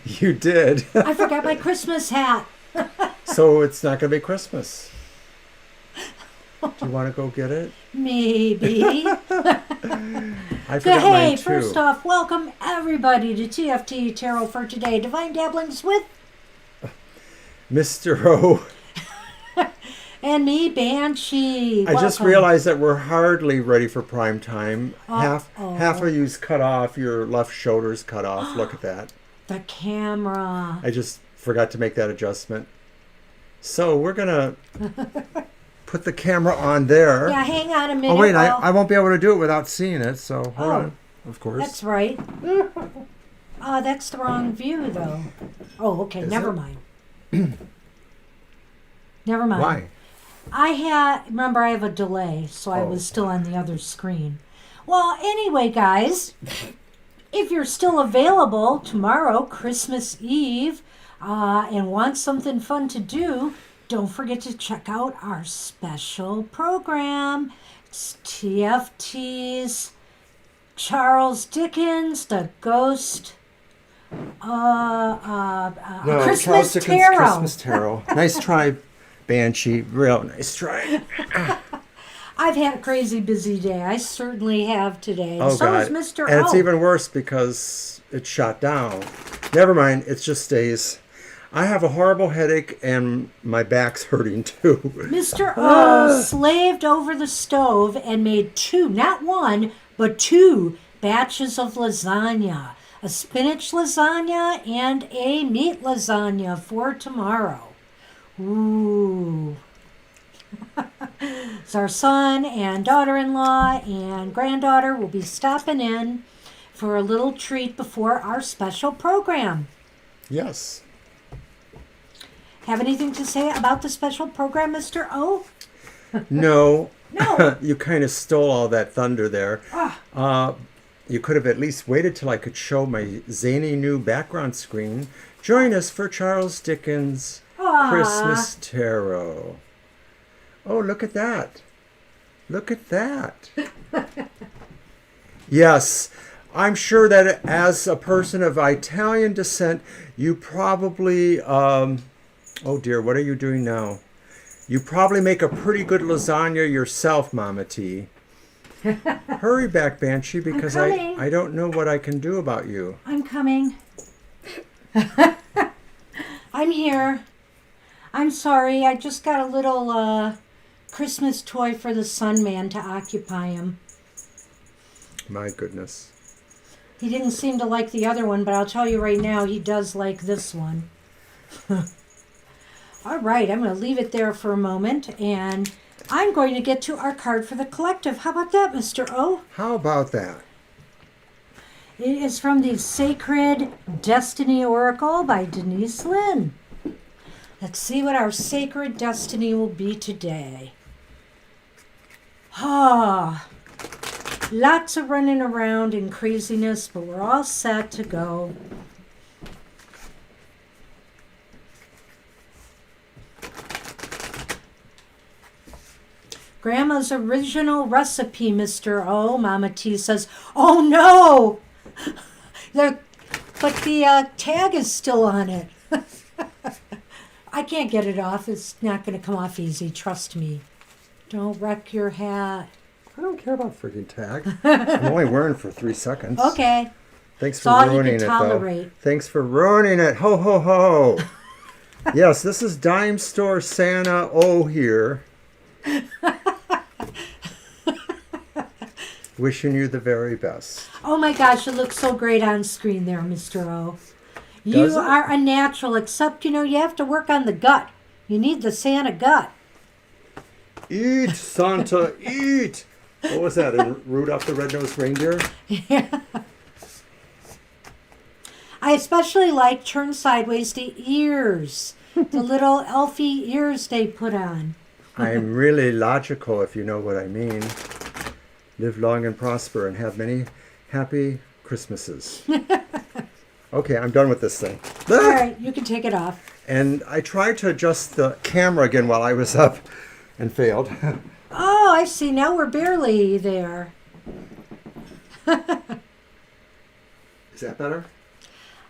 You did. I forgot my Christmas hat. So it's not going to be Christmas. Do you want to go get it? Maybe. I forgot mine too. First off, welcome everybody to TFT Tarot for today. Divine Dabblings with Mr. O. And me, Banshee. I just realized that we're hardly ready for prime time. Half of you's cut off. Your left shoulder's cut off. Look at that. The camera. I just forgot to make that adjustment. So we're going to put the camera on there. Yeah, hang on a minute. Oh, wait. I won't be able to do it without seeing it. So hold on. Of course. That's right. That's the wrong view, though. Oh, okay. Never mind. Never mind. Why? Remember I have a delay, so I was still on the other screen. Well, anyway, guys, if you're still available tomorrow, Christmas Eve, and want something fun to do, don't forget to check out our special program. It's TFT's Charles Dickens, The Ghost, Christmas Charles Dickens' Tarot. Christmas Tarot. Nice try, Banshee. Real nice try. I've had a crazy busy day. I certainly have today. Oh, so God. is Mr. And O. it's even worse because it's shot down. Never mind. It just stays. I have a horrible headache and my back's hurting too. Mr. O slaved over the stove and made two, not one, but two batches of lasagna. A spinach lasagna and a meat lasagna for tomorrow. Ooh. So our son and daughter-in-law and granddaughter will be stopping in for a little treat before our special program. Yes. Have anything to say about the special program, Mr. O? No. No. You kind of stole all that thunder there. You could have at least waited till I could show my zany new background screen. Join us for Charles Dickens' Christmas Tarot. Oh, look at that. Look at that. Yes, I'm sure that as a person of Italian descent, you probably, oh dear, what are you doing now? You probably make a pretty good lasagna yourself, Mama T. Hurry back, Banshee, because I don't know what I can do about you. I'm coming. I'm here. I'm sorry, I just got a little Christmas toy for the Sun Man to occupy him. My goodness. He didn't seem to like the other one, but I'll tell you right now, he does like this one. All right, I'm going to leave it there for a moment, and I'm going to get to our card for the collective. How about that, Mr. O? How about that? It is from the Sacred Destiny Oracle by Denise Lynn. Let's see what our sacred destiny will be today. Lots of running around and craziness, but we're all set to go. Grandma's original recipe, Mr. O. Mama T says, oh no! But the tag is still on it. I can't get it off. It's not going to come off easy. Trust me. Don't wreck your hat. I don't care about freaking tag. I'm only wearing for 3 seconds. Okay. Thanks for ruining it, though. Thanks for ruining it. Ho, ho, ho. Yes, this is Dime Store Santa O here. Wishing you the very best. Oh my gosh, it looks so great on screen there, Mr. O. You are a natural, except, you have to work on the gut. You need the Santa gut. Eat, Santa, eat. What was that? In Rudolph the Red-Nosed Reindeer? I especially like turn sideways the ears. The little elfy ears they put on. I'm really logical, if you know what I mean. Live long and prosper and have many happy Christmases. Okay, I'm done with this thing. All right, you can take it off. And I tried to adjust the camera again while I was up and failed. Oh, I see. Now we're barely there. Is that better?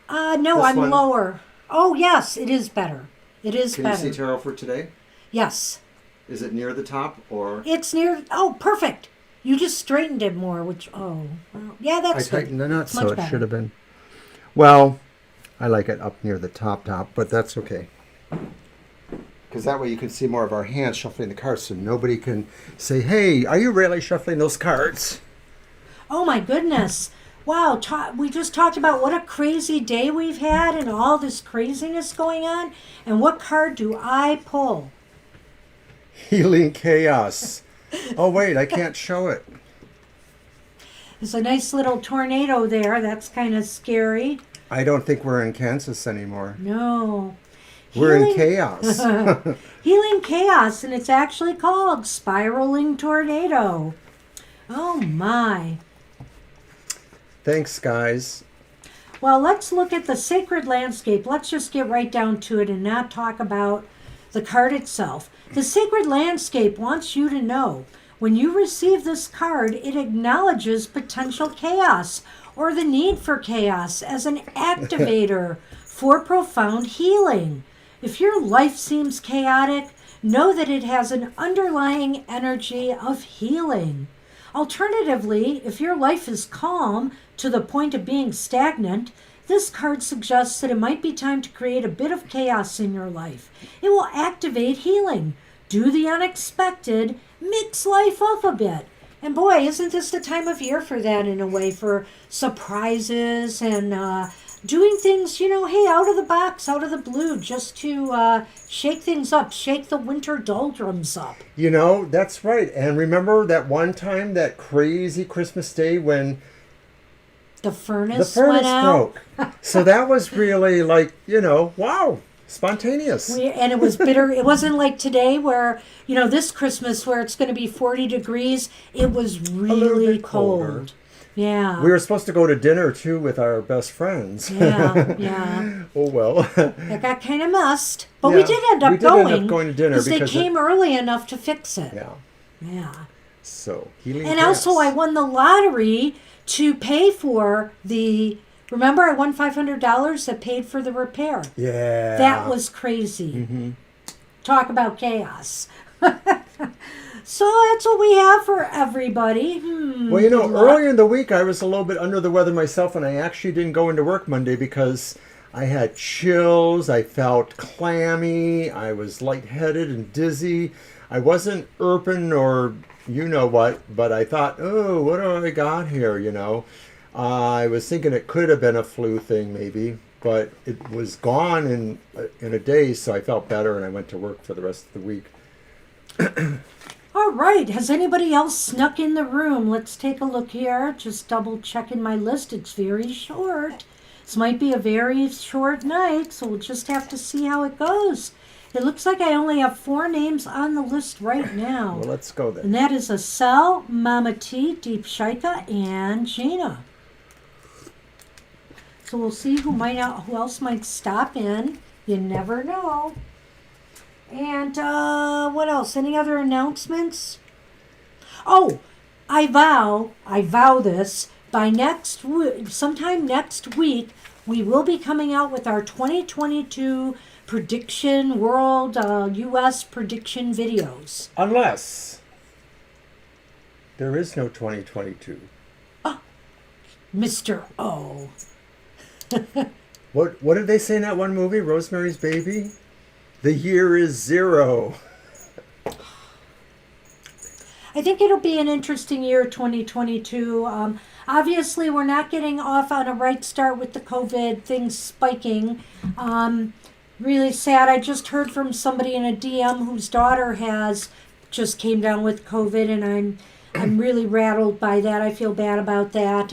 No, This I'm one? lower. Oh, yes, it is better. It is Can better. you see tarot for today? Yes. Is it near the top or? It's near. Oh, perfect. You just straightened it more, which, well, yeah, I that's good. tightened the nut, It's so much it better. should have been. Well, I like it up near the top, but that's okay. Because that way you can see more of our hands shuffling the cards, so nobody can say, "Hey, are you really shuffling those cards?" Oh, my goodness. Wow, we just talked about what a crazy day we've had and all this craziness going on. And what card do I pull? Healing chaos. Oh wait, I can't show it. There's a nice little tornado there. That's kind of scary. I don't think we're in Kansas anymore. No. We're in chaos. Healing chaos, and it's actually called Spiraling Tornado. Oh, my. Thanks, guys. Well, let's look at the sacred landscape. Let's just get right down to it and not talk about the card itself. The sacred landscape wants you to know when you receive this card, it acknowledges potential chaos or the need for chaos as an activator for profound healing. If your life seems chaotic, know that it has an underlying energy of healing. Alternatively, if your life is calm to the point of being stagnant, this card suggests that it might be time to create a bit of chaos in your life. It will activate healing, do the unexpected, mix life up a bit. And boy, isn't this the time of year for that in a way, for surprises and doing things, hey, out of the box, out of the blue, just to shake things up, shake the winter doldrums up. That's right. And remember that one time, that crazy Christmas day when the furnace went out? broke. So that was really like, wow, spontaneous. And it was bitter. It wasn't like today where, this Christmas where it's going to be 40 degrees. It was really cold. Yeah. We were supposed to go to dinner, too, with our best friends. Yeah. Oh, well. It got kind of messed. But we did end up going to dinner. Because they came early enough to fix it. Yeah. So, healing And gas. also, I won the lottery to pay for the... Remember, I won $500 that paid for the repair. Yeah. That was crazy. Mm-hmm. Talk about chaos. So that's what we have for everybody. Well, earlier in the week, I was a little bit under the weather myself, and I actually didn't go into work Monday because I had chills. I felt clammy. I was lightheaded and dizzy. I wasn't irping or you-know-what, but I thought, oh, what do I got here, I was thinking it could have been a flu thing maybe, but it was gone in a day, so I felt better, and I went to work for the rest of the week. All right. Has anybody else snuck in the room? Let's take a look here. Just double checking my list. It's very short. This might be a very short night, so we'll just have to see how it goes. It looks like I only have 4 names on the list right now. Well, let's go then. And that is Acel, Mama T, Deep Shaika, and Gina. So we'll see who else might stop in. You never know. And what else? Any other announcements? Oh, I vow this, by sometime next week, we will be coming out with our 2022 prediction world U.S. prediction videos. Unless there is no 2022. Mr. O. What did they say in that one movie, Rosemary's Baby? The year is 0. I think it'll be an interesting year, 2022. Obviously, we're not getting off on a right start with the COVID things spiking. Really sad. I just heard from somebody in a DM whose daughter has just came down with COVID, and I'm really rattled by that. I feel bad about that.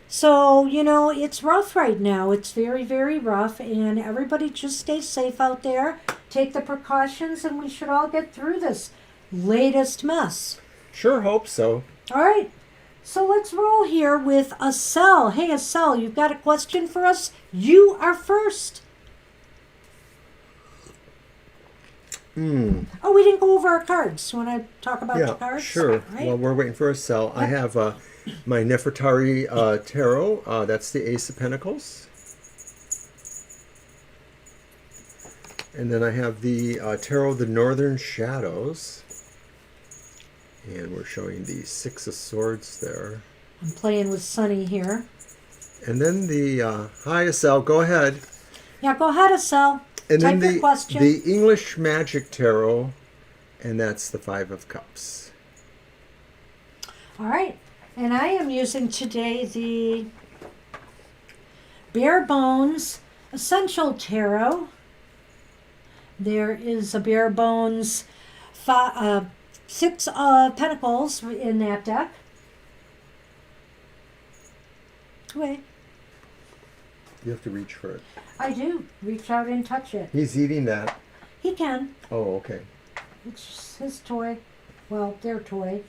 So, it's rough right now. It's very, very rough, and everybody just stay safe out there. Take the precautions, and we should all get through this latest mess. Sure hope so. All right. So let's roll here with Acel. Hey, Acel, you've got a question for us? You are first. Oh, we didn't go over our cards. You want to talk about your cards? Sure. Right. Well, we're waiting for a cell. I have my Nefertari Tarot. That's the Ace of Pentacles. And then I have the Tarot of the Northern Shadows. And we're showing the Six of Swords there. I'm playing with Sunny here. And then the, hi Acel, go ahead. Yeah, go ahead, Acel. And Type then your question. the English Magic Tarot, and that's the Five of Cups. All right. And I am using today the Bare Bones Essential Tarot. There is a Bare Bones Six of Pentacles in that deck. Wait. You have to reach for it. I do. Reach out and touch it. He's eating that. He can. Oh, okay. It's his toy. Well, their toy.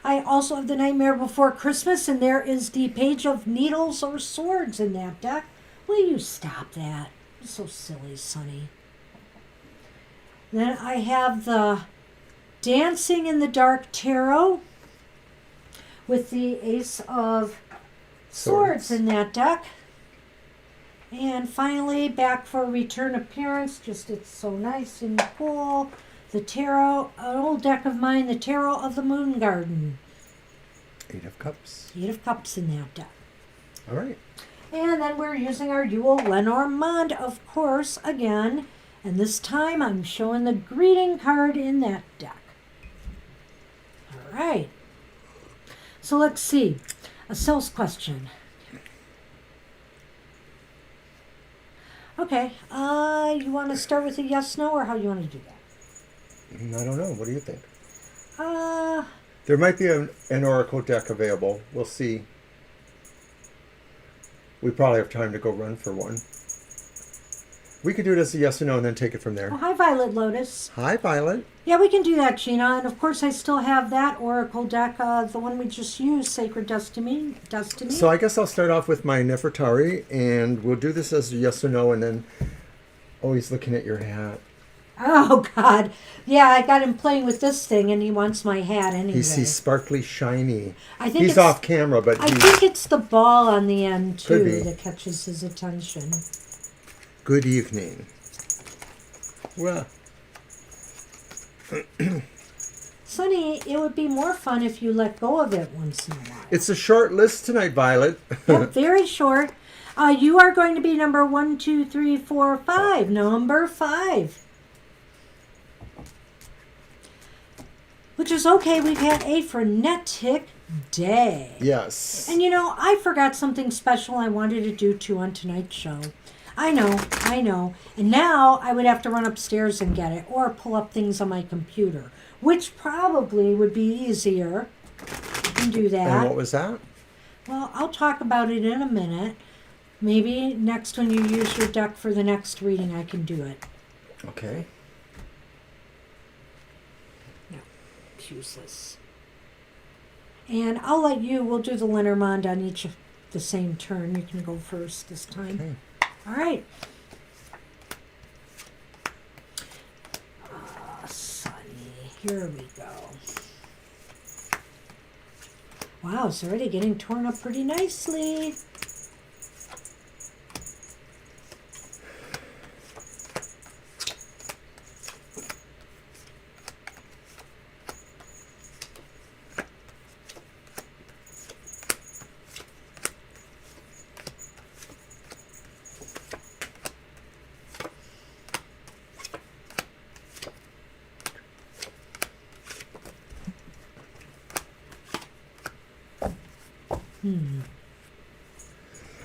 I also have the Nightmare Before Christmas, and there is the Page of Needles or Swords in that deck. Will you stop that? You're so silly, Sonny. Then I have the Dancing in the Dark Tarot with the Ace of Swords in that deck. And finally, back for return appearance. Just it's so nice and cool. The Tarot, an old deck of mine, the Tarot of the Moon Garden. Eight of Cups. Eight of Cups in that deck. All right. And then we're using our Yule Lenormand, of course, again. And this time I'm showing the greeting card in that deck. All right. So let's see. A sales question. Okay. You want to start with a yes, no, or how you want to do that? I don't know. What do you think? Uh, There might be an Oracle deck available. We'll see. We probably have time to go run for one. We could do it as a yes or no and then take it from there. Oh, hi, Violet Lotus. Hi, Violet. Yeah, we can do that, Gina. And of course, I still have that Oracle deck, the one we just used, Sacred Destiny. So I guess I'll start off with my Nefertari, and we'll do this as a yes or no, and then always looking at your hat. Oh, God. Yeah, I got him playing with this thing, and he wants my hat anyway. He's sparkly, shiny. I think he's off camera, but I think it's the ball on the end, Could be. too, that catches his attention. Good evening. Well, Sonny, it would be more fun if you let go of it once in a while. it's a short list tonight, Violet. Yep, very short. You are going to be number 1, 2, 3, 4, 5. Number 5. Which is okay. We've had a frenetic day. Yes. And I forgot something special I wanted to do too on tonight's show. I know. And now I would have to run upstairs and get it or pull up things on my computer, which probably would be easier. You can do that. And what was that? Well, I'll talk about it in a minute. Maybe next when you use your deck for the next reading, I can do it. Okay. No, it's useless. And we'll do the Lenormand on each of the same turn. You can go first this time. Okay. All right. Sunny. Here we go. Wow, it's already getting torn up pretty nicely.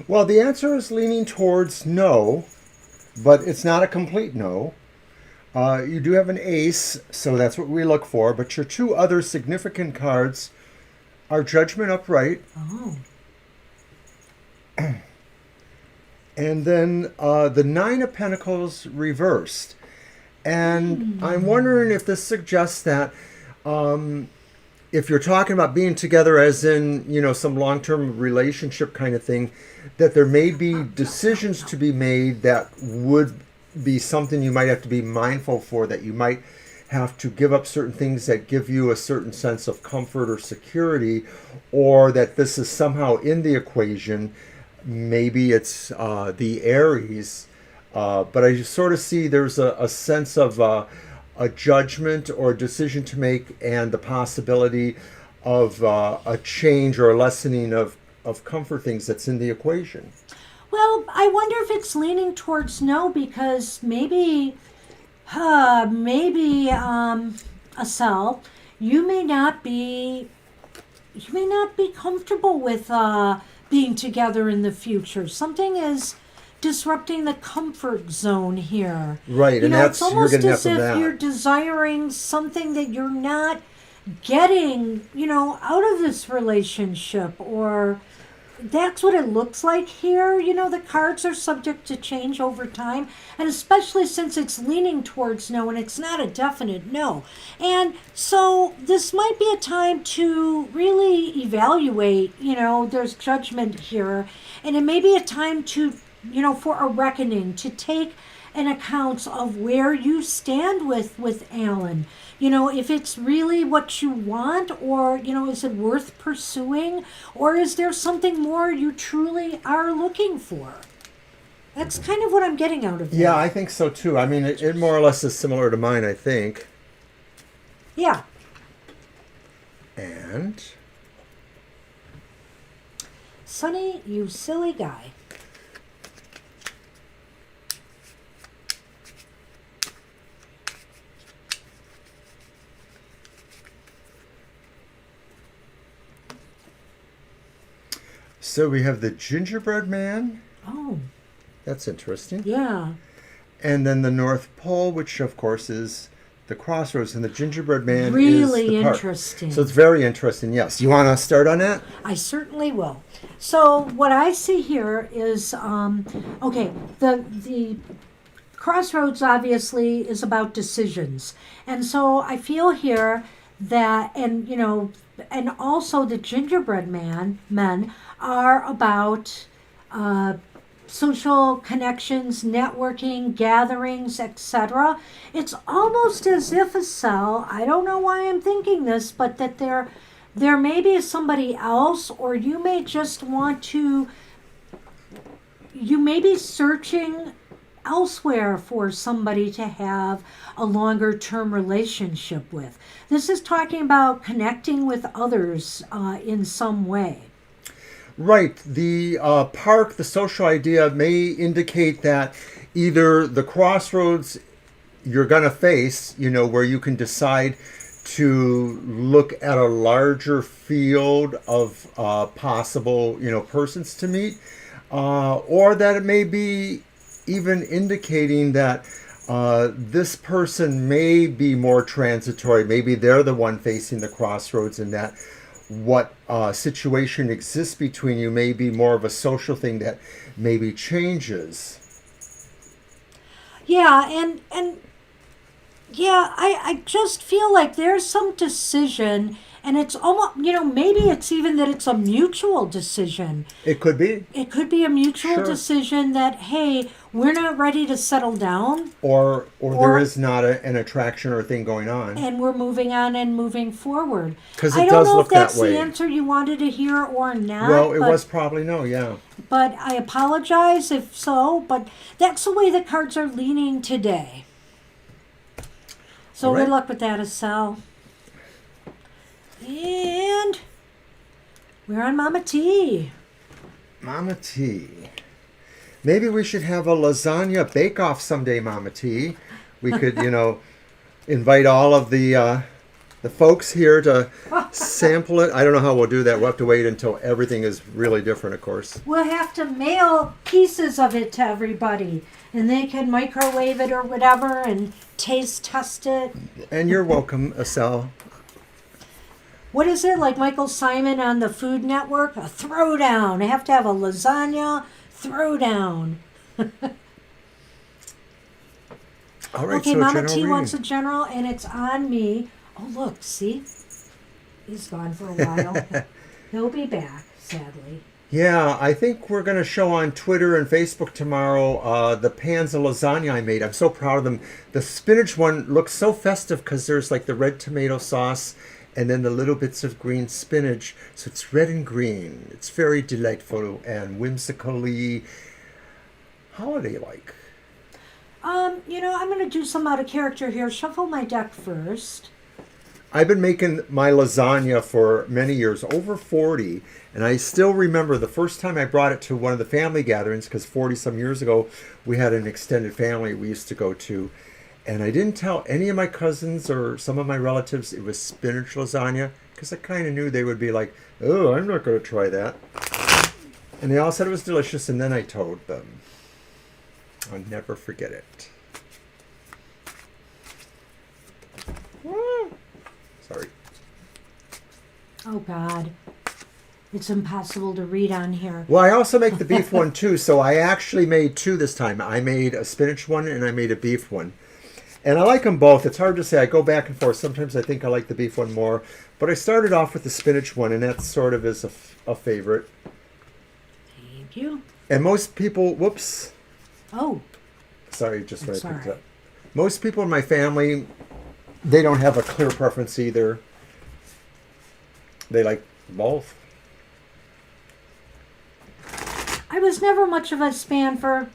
Well, the answer is leaning towards no, but it's not a complete no. You do have an ace, so that's what we look for. But your two other significant cards are Judgment upright. Oh. And then the Nine of Pentacles reversed. And I'm wondering if this suggests that if you're talking about being together as in, some long-term relationship kind of thing, that there may be decisions to be made that would be something you might have to be mindful for, that you might have to give up certain things that give you a certain sense of comfort or security, or that this is somehow in the equation. Maybe it's the Aries, but I sort of see there's a sense of a judgment or a decision to make, and the possibility of a change or a lessening of comfort things that's in the equation. Well, I wonder if it's leaning towards no, because maybe Asel, you may not be comfortable with being together in the future. Something is disrupting the comfort zone here. Right, and it's almost you're going to have as from if that. you're desiring something that you're not getting, out of this relationship, or that's what it looks like here. The cards are subject to change over time, and especially since it's leaning towards no and it's not a definite no. And so this might be a time to really evaluate, there's judgment here, and it may be a time to, for a reckoning, to take an account of where you stand with Alan. If it's really what you want, or, is it worth pursuing, or is there something more you truly are looking for? That's kind of what I'm getting out of that. Yeah, I think so too. I mean, it more or less is similar to mine, I think. Yeah. And? Sonny, you silly guy. So we have the Gingerbread Man. Oh. That's interesting. Yeah. And then the North Pole, which of course is the crossroads, and the Gingerbread Man really is the park. Interesting. So it's very interesting, yes. You want to start on that? I certainly will. So what I see here is, the crossroads obviously is about decisions. And so I feel here that, and also the Gingerbread men are about social connections, networking, gatherings, etc. It's almost as if Asel, I don't know why I'm thinking this, but that there may be somebody else, or you may just want to, you may be searching elsewhere for somebody to have a longer term relationship with. This is talking about connecting with others in some way. Right. The park, the social idea may indicate that either the crossroads you're going to face, where you can decide to look at a larger field of possible, persons to meet, or that it may be even indicating that this person may be more transitory. Maybe they're the one facing the crossroads, and that what situation exists between you may be more of a social thing that maybe changes. Yeah, and yeah, I just feel like there's some decision, and it's almost, maybe it's even that it's a mutual decision. It could be. It could be a mutual Sure. decision that, hey, we're not ready to settle down. Or there is not an attraction or a thing going on. And we're moving on and moving forward. 'Cause it I does don't know look if that's that way. the answer you wanted to hear or not. Well, it was probably no, yeah. But I apologize if so, but that's the way the cards are leaning today. So All right. good luck with that, Asel. And we're on Mama T. Mama T. Maybe we should have a lasagna bake-off someday, Mama T. We could, invite all of the the folks here to sample it. I don't know how we'll do that. We'll have to wait until everything is really different, of course. We'll have to mail pieces of it to everybody, and they can microwave it or whatever and taste test it. And you're welcome, Estelle. What is it, like Michael Simon on the Food Network? A throwdown. I have to have a lasagna throwdown. All right, Okay, so Mama general T reading. wants a general, and it's on me. Oh, look, see? He's gone for a while. He'll be back, sadly. Yeah, I think we're going to show on Twitter and Facebook tomorrow the pans of lasagna I made. I'm so proud of them. The spinach one looks so festive because there's like the red tomato sauce and then the little bits of green spinach. So it's red and green. It's very delightful and whimsically holiday-like. I'm going to do some out of character here. Shuffle my deck first. I've been making my lasagna for many years, over 40, and I still remember the first time I brought it to one of the family gatherings, because 40-some years ago, we had an extended family we used to go to, and I didn't tell any of my cousins or some of my relatives it was spinach lasagna, because I kind of knew they would be like, oh, I'm not going to try that. And they all said it was delicious, and then I told them. I'll never forget it. Sorry. Oh, God. It's impossible to read on here. Well, I also make the beef one too, so I actually made two this time. I made a spinach one and I made a beef one. And I like them both. It's hard to say. I go back and forth. Sometimes I think I like the beef one more. But I started off with the spinach one, and that sort of is a favorite. Thank you. And most people, whoops. Oh. Sorry, just when I picked Sorry. it up. Most people in my family, they don't have a clear preference either. They like both. I was never much of a fan for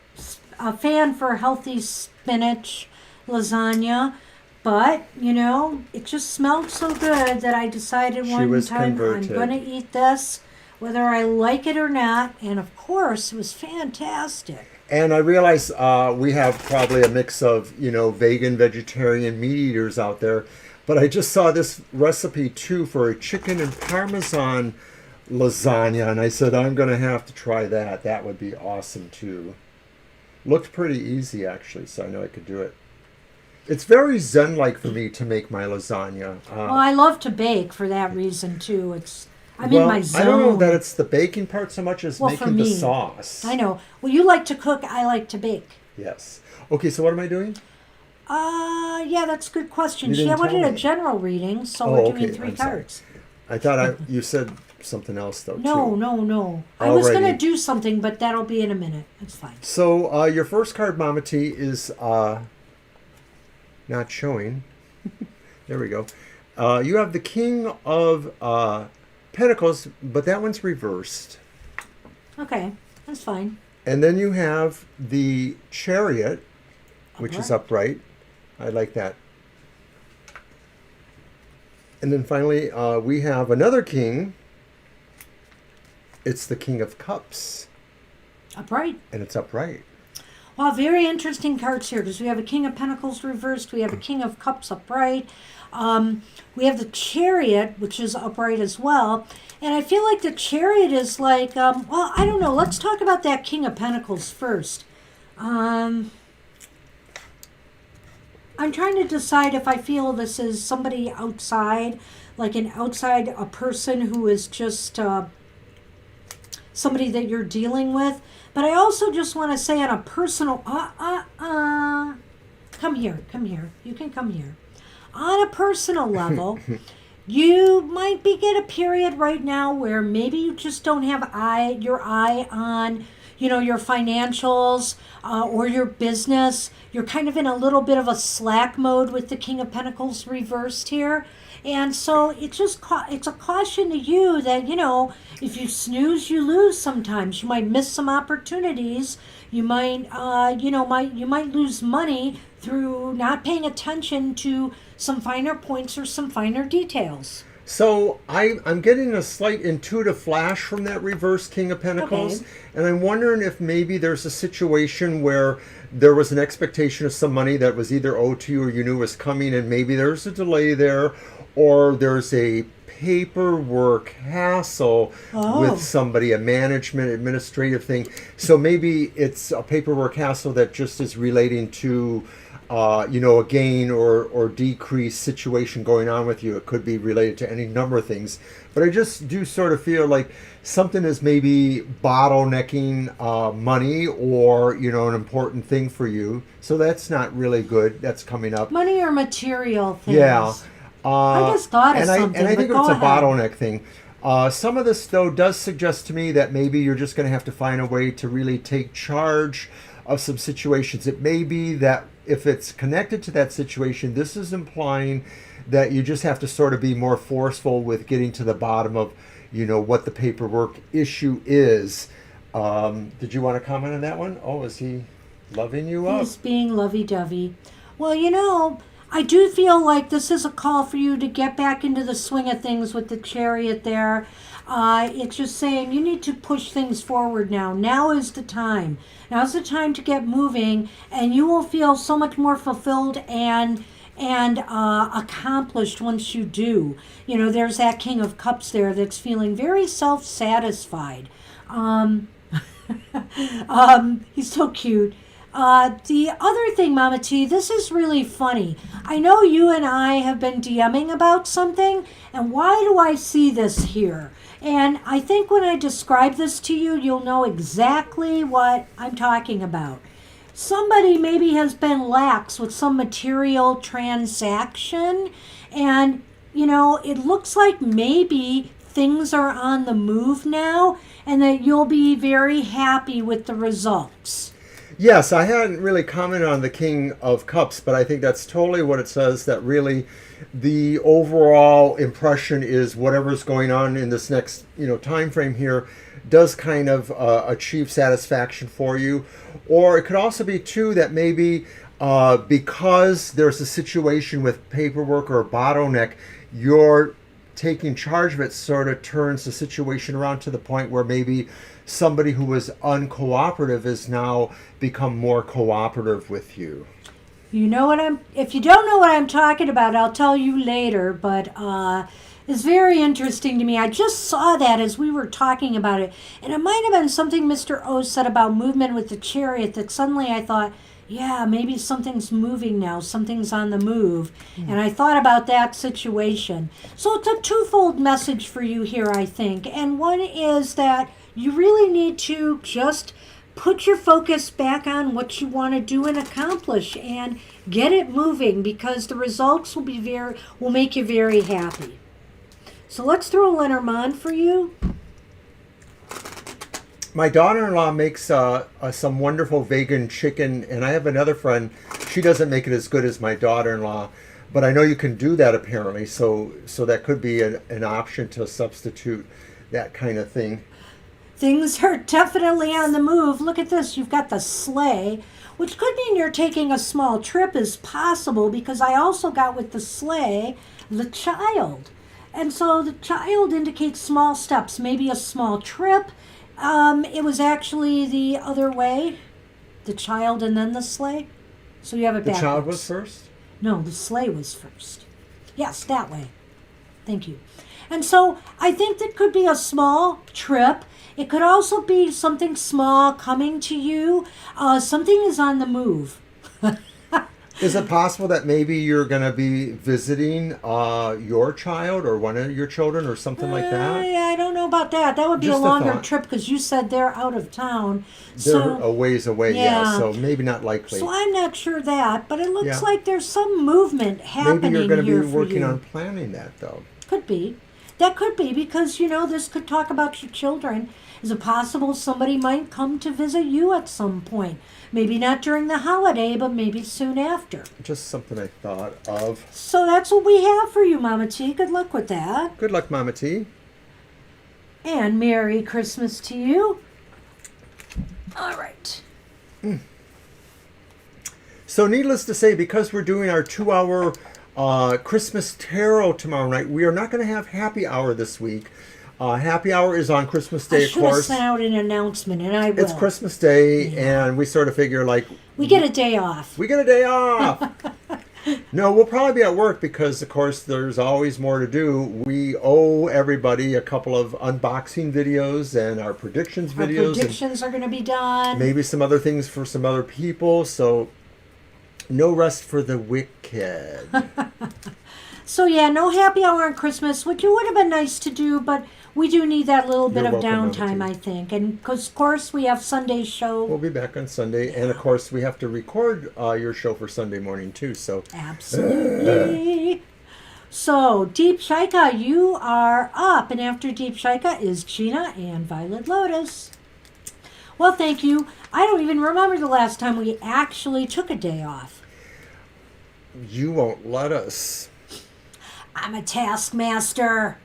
healthy spinach lasagna, but it just smelled so good that I decided She one was time converted. I'm going to eat this, whether I like it or not. And of course, it was fantastic. And I realize we have probably a mix of, vegan, vegetarian, meat eaters out there. But I just saw this recipe, too, for a chicken and parmesan lasagna. And I said, I'm going to have to try that. That would be awesome, too. Looked pretty easy, actually, so I know I could do it. It's very zen-like for me to make my lasagna. Well, I love to bake for that reason, too. I'm in my zone. I don't know that it's the baking part so much as for making the me. sauce. I know. Well, you like to cook. I like to bake. Yes. Okay, so what am I doing? Yeah, that's a good question. You didn't I wanted tell a me. general reading, so Oh, we're doing okay, 3 I'm sorry. cards. I thought you said something else, though, No, too. no. I was going to Alrighty. do something, but that'll be in a minute. It's fine. So your first card, Mama T, is not showing. There we go. You have the King of Pentacles, but that one's reversed. Okay, that's fine. And then you have the Chariot, which is upright. I like that. And then finally, we have another king. It's the King of Cups, Upright. and it's upright. Well, very interesting cards here because we have a King of Pentacles reversed. We have a King of Cups upright. We have the Chariot, which is upright as well. And I feel like the Chariot is like, well, I don't know. Let's talk about that King of Pentacles first. I'm trying to decide if I feel this is somebody outside, like a person who is just somebody that you're dealing with. But I also just want to say on a personal, come here. You can come here. On a personal level, you might get a period right now where maybe you just don't have your eye on, your financials or your business. You're kind of in a little bit of a slack mode with the King of Pentacles reversed here. And so it's a caution to you that, if you snooze, you lose sometimes. You might miss some opportunities. You might, you might lose money through not paying attention to some finer points or some finer details. So I'm getting a slight intuitive flash from that reverse King of Pentacles. Okay. And I'm wondering if maybe there's a situation where there was an expectation of some money that was either owed to you or you knew was coming, and maybe there's a delay there. or there's a paperwork hassle with somebody, a management administrative thing. So maybe it's a paperwork hassle that just is relating to a gain or decrease situation going on with you. It could be related to any number of things. But I just do sort of feel like something is maybe bottlenecking money or, an important thing for you. So that's not really good. That's coming up. Money or material things. Yeah. I just thought of something. And I think but it's go a ahead. bottleneck thing. Some of this, though, does suggest to me that maybe you're just going to have to find a way to really take charge of some situations. It may be that if it's connected to that situation, this is implying that you just have to sort of be more forceful with getting to the bottom of, what the paperwork issue is. Did you want to comment on that one? Oh, is he loving you up? He's being lovey-dovey. Well, I do feel like this is a call for you to get back into the swing of things with the Chariot there. It's just saying you need to push things forward now. Now is the time. Now's the time to get moving, and you will feel so much more fulfilled and accomplished once you do. There's that King of Cups there that's feeling very self-satisfied. He's so cute. The other thing, Mama T, this is really funny. I know you and I have been DMing about something, and why do I see this here? And I think when I describe this to you, you'll know exactly what I'm talking about. Somebody maybe has been lax with some material transaction, and, it looks like maybe things are on the move now, and that you'll be very happy with the results. Yes, I hadn't really commented on the King of Cups, but I think that's totally what it says, that really the overall impression is whatever's going on in this next, time frame here does kind of achieve satisfaction for you. Or it could also be, too, that maybe because there's a situation with paperwork or a bottleneck, you're taking charge of it sort of turns the situation around to the point where maybe somebody who was uncooperative has now become more cooperative with you. If you don't know what I'm talking about, I'll tell you later, but it's very interesting to me. I just saw that as we were talking about it, and it might have been something Mr. O said about movement with the Chariot that suddenly I thought, yeah, maybe something's moving now, something's on the move, and I thought about that situation. So it's a twofold message for you here, I think, and one is that you really need to just put your focus back on what you want to do and accomplish and get it moving, because the results will make you very happy. So let's throw Lenormand for you. My daughter-in-law makes some wonderful vegan chicken, and I have another friend. She doesn't make it as good as my daughter-in-law, but I know you can do that apparently. So that could be an option to substitute that kind of thing. Things are definitely on the move. Look at this. You've got the sleigh, which could mean you're taking a small trip is possible, because I also got with the sleigh the child. And so the child indicates small steps, maybe a small trip. It was actually the other way, the child and then the sleigh. So you have it backwards. The child was first? No, the sleigh was first. Yes, that way. Thank you. And so I think that could be a small trip. It could also be something small coming to you. Something is on the move. Is it possible that maybe you're going to be visiting your child or one of your children or something like that? Yeah, I don't know about that. That would be Just a a longer thought. trip, because you said they're out of town. They're a ways away, yeah. So maybe not likely. So I'm not sure that, but it looks Yeah. like there's some movement happening Maybe you're going to here be for working you. on planning that, though. Could be. That could be, because, this could talk about your children. Is it possible somebody might come to visit you at some point? Maybe not during the holiday, but maybe soon after. Just something I thought of. So that's what we have for you, Mama T. Good luck with that. Good luck, Mama T. And Merry Christmas to you. All right. So needless to say, because we're doing our 2-hour Christmas tarot tomorrow night, we are not going to have happy hour this week. Happy hour is on Christmas Day, I of should have course. sent out an announcement, and I will. It's Christmas Day, and we sort of figure, like, We get a day off. we get a day off. No, we'll probably be at work because, of course, there's always more to do. We owe everybody a couple of unboxing videos and our predictions Our videos. predictions are going to be done. Maybe some other things for some other people. So, no rest for the wicked. So yeah, no happy hour on Christmas, which it would have been nice to do, but we do need that little bit You're of welcome, downtime, Mama T. I think. And because, of course, we have Sunday's show. We'll be back on Sunday. And, of course, we have to record your show for Sunday morning, too. So, Absolutely. So, Deep Shaika, you are up. And after Deep Shaika is Gina and Violet Lotus. Well, thank you. I don't even remember the last time we actually took a day off. you won't let us. I'm a taskmaster.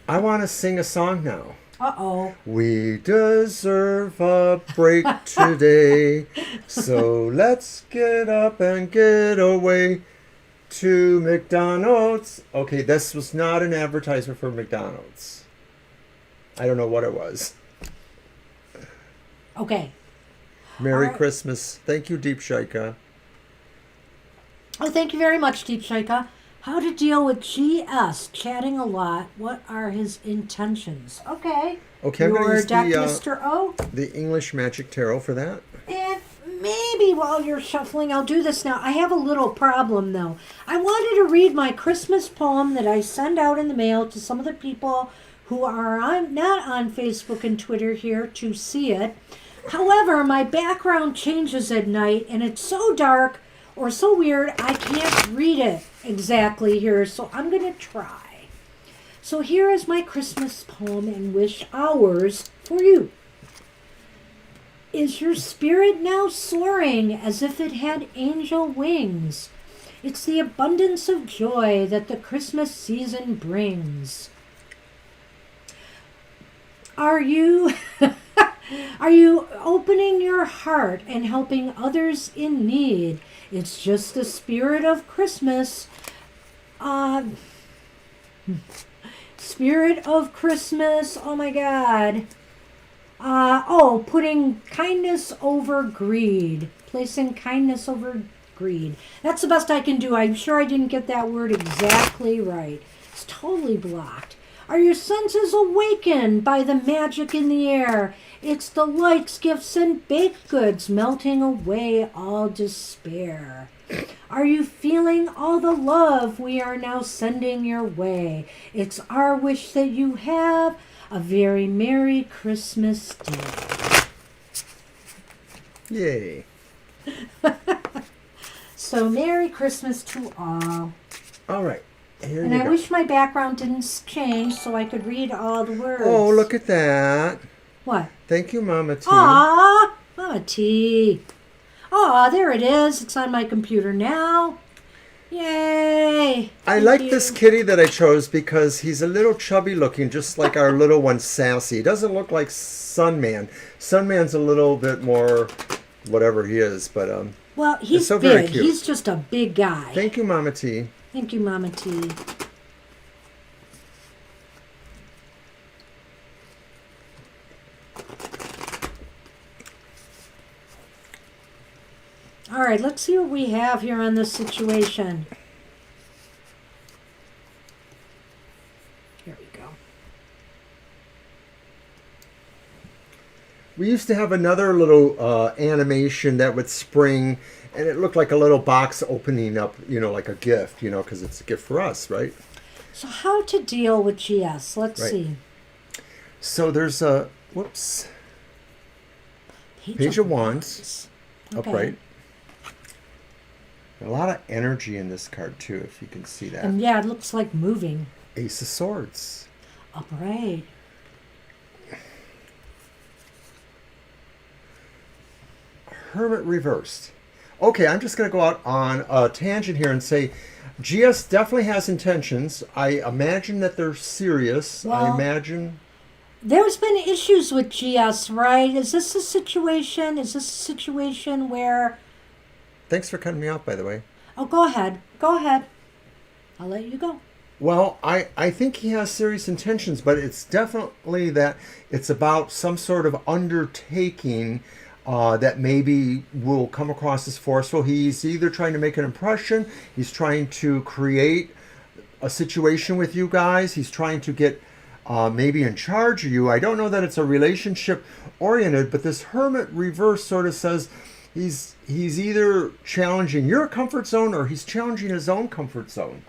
I want to sing a song now. Uh-oh. We deserve a break today, so let's get up and get away to McDonald's. Okay, this was not an advertisement for McDonald's. I don't know what it was. Okay. Merry All right. Christmas. Thank you, Deep Shaika. Oh, thank you very much, Deep Shaika. How to deal with GS, chatting a lot. What are his intentions? Okay. Okay, I'm going to Your use deck, Mr. O. the English Magic Tarot for that. And maybe while you're shuffling, I'll do this now. I have a little problem, though. I wanted to read my Christmas poem that I send out in the mail to some of the people who are not on Facebook and Twitter here to see it. However, my background changes at night, and it's so dark or so weird, I can't read it exactly here, so I'm going to try. So here is my Christmas poem and wish hours for you. Is your spirit now soaring as if it had angel wings? It's the abundance of joy that the Christmas season brings. Are you are you opening your heart and helping others in need? It's just the spirit of Christmas. Spirit of Christmas. Oh my God. Putting kindness over greed. Placing kindness over greed. That's the best I can do. I'm sure I didn't get that word exactly right. It's totally blocked. Are your senses awakened by the magic in the air? It's the lights, gifts, and baked goods melting away all despair. Are you feeling all the love we are now sending your way? It's our wish that you have a very Merry Christmas Day. Yay. So Merry Christmas to all. All right. Here And you I go. wish my background didn't change so I could read all the words. Oh, look at that. What? Thank you, Mama T. Aw, Mama T. Aw, there it is. It's on my computer now. Yay. I Thank like you. this kitty that I chose because he's a little chubby looking, just like our little one, Sassy. He doesn't look like Sunman. Sunman's a little bit more whatever he is, but Well, he's so very big. cute. He's just a big guy. Thank you, Mama T. Thank you, Mama T. All right, let's see what we have here on this situation. Here we go. We used to have another little animation that would spring, and it looked like a little box opening up, like a gift, because it's a gift for us, right? So how to deal with GS? Let's Right. see. So there's a, whoops, Page of Wands, Okay. upright. A lot of energy in this card, too, if you can see that. And yeah, it looks like moving. Ace of Swords. Upright. Hermit reversed. Okay, I'm just going to go out on a tangent here and say GS definitely has intentions. I imagine that they're serious. I Well- imagine... There's been issues with GS, right? Is this a situation where... Thanks for cutting me off, by the way. Oh, go ahead. Go ahead. I'll let you go. Well, I think he has serious intentions, but it's definitely that it's about some sort of undertaking that maybe will come across as forceful. He's either trying to make an impression, he's trying to create a situation with you guys, he's trying to get maybe in charge of you. I don't know that it's a relationship oriented, but this Hermit reverse sort of says he's either challenging your comfort zone or he's challenging his own comfort zone.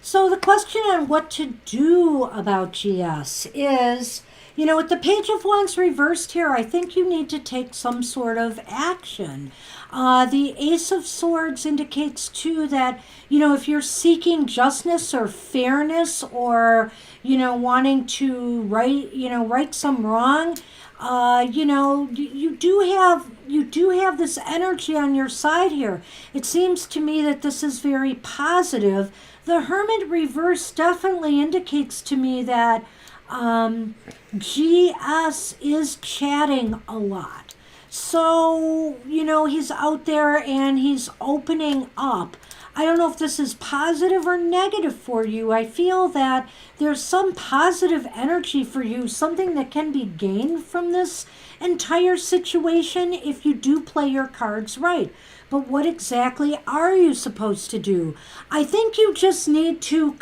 So the question on what to do about GS is, with the Page of Wands reversed here, I think you need to take some sort of action. The Ace of Swords indicates too that, if you're seeking justice or fairness or, wanting to right some wrong, you do have this energy on your side here. It seems to me that this is very positive. The Hermit reverse definitely indicates to me that GS is chatting a lot. So, he's out there and he's opening up. I don't know if this is positive or negative for you. I feel that there's some positive energy for you, something that can be gained from this entire situation if you do play your cards right. But what exactly are you supposed to do? I think you just need to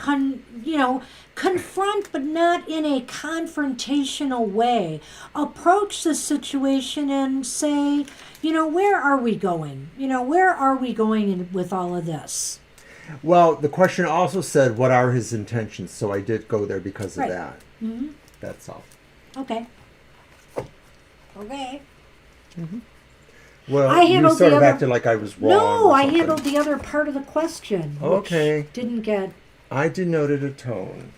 confront, but not in a confrontational way. Approach the situation and say, where are we going? Where are we going with all of this? Well, the question also said, what are his intentions? So I did go there because of Right. that. Mm-hmm. That's all. Okay. Well, I you handled sort the of other- acted like I was wrong. No, or I something. handled the other part of the question. which Okay. Didn't get. I denoted a tone.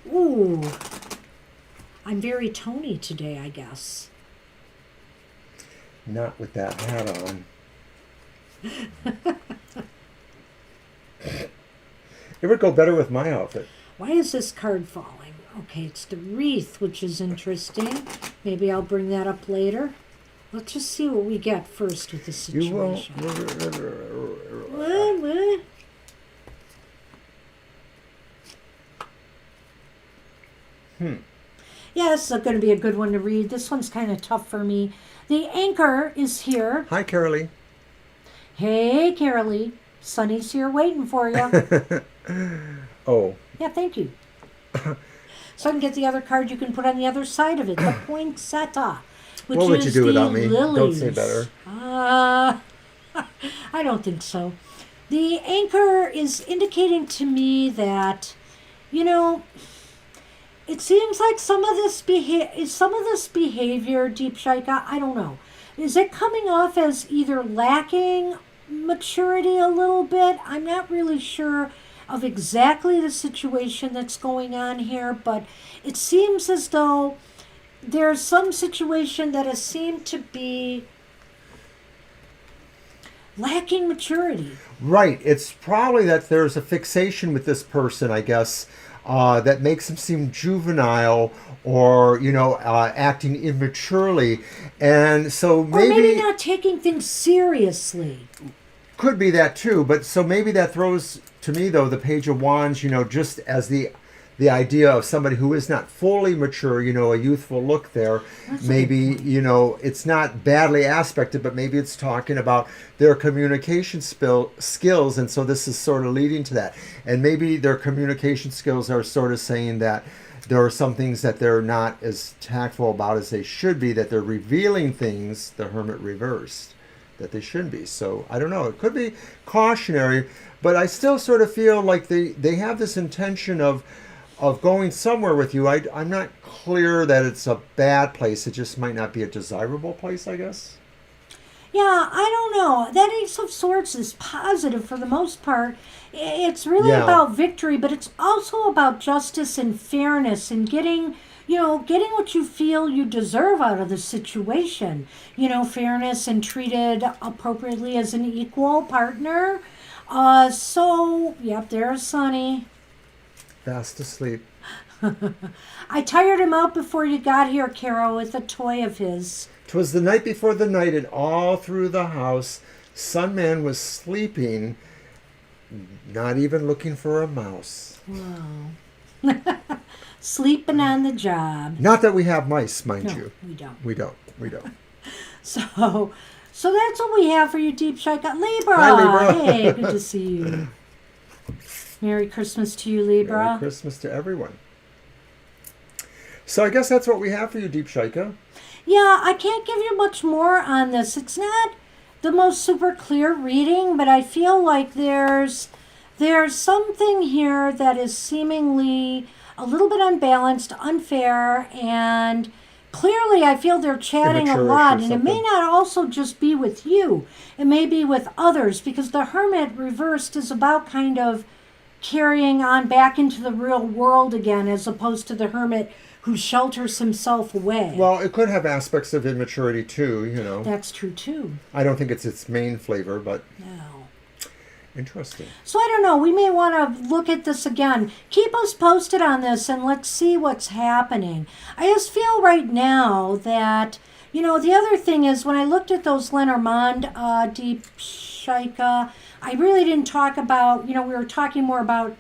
Ooh. I'm very Tony today, I guess. Not with that hat on. It would go better with my outfit. Why is this card falling? Okay, it's the wreath, which is interesting. Maybe I'll bring that up later. Let's just see what we get first with the You will. situation. What? Yeah, this is going to be a good one to read. This one's kind of tough for me. The Anchor is here. Hi, Carolee. Hey, Carolee. Sonny's here waiting for you. Oh. Yeah, thank you. So I can get the other card you can put on the other side of it. The poinsettia. Which What would you is do the without me? Don't lilies. say better. I don't think so. The Anchor is indicating to me that, it seems like some of this behavior, Deep Shaika, I don't know. Is it coming off as either lacking maturity a little bit? I'm not really sure of exactly the situation that's going on here, but it seems as though there's some situation that has seemed to be lacking maturity. Right. It's probably that there's a fixation with this person, I guess, that makes him seem juvenile or, acting immaturely. And so Or maybe not taking things seriously. Could be that too, but so maybe that throws to me though the Page of Wands, just as the idea of somebody who is not fully mature, a youthful look there. That's Maybe, it's not badly aspected, but maybe it's talking about their communication skills, and so this is sort of leading to that. And maybe their communication skills are sort of saying that there are some things that they're not as tactful about as they should be, that they're revealing things, the Hermit reversed, that they shouldn't be. So I don't know. It could be cautionary, but I still sort of feel like they have this intention of going somewhere with you. I'm not clear that it's a bad place. It just might not be a desirable place, I guess. Yeah, I don't know. That Ace of Swords is positive for the most part. It's really about victory, but it's also about justice and fairness and getting what you feel you deserve out of the situation. Fairness and treated appropriately as an equal partner. Yep, there's Sonny. Fast asleep. I tired him out before you got here, Carol, with a toy of his. 'Twas the night before the night, and all through the house, Sunman was sleeping, not even looking for a mouse. Wow. Sleeping on the job. Not that we have mice, mind No, you. we don't. We don't. So that's what we have for you, Deep Shika. Libra. Hi, Libra. Hey, good to see you. Merry Christmas to you, Libra. Merry Christmas to everyone. So I guess that's what we have for you, Deep Shika. Yeah, I can't give you much more on this. It's not the most super clear reading, but I feel like there's something here that is seemingly a little bit unbalanced, unfair, and clearly I feel they're chatting a Immature-ish lot, or and it may something. not also just be with you. It may be with others, because the Hermit reversed is about kind of carrying on back into the real world again, as opposed to the Hermit who shelters himself away. Well, it could have aspects of immaturity too, you know. That's true too. I don't think it's its main flavor, but No. interesting. So I don't know. We may want to look at this again. Keep us posted on this, and let's see what's happening. I just feel right now that, the other thing is when I looked at those Lenormand Deep Shika, I really didn't talk about, we were talking more about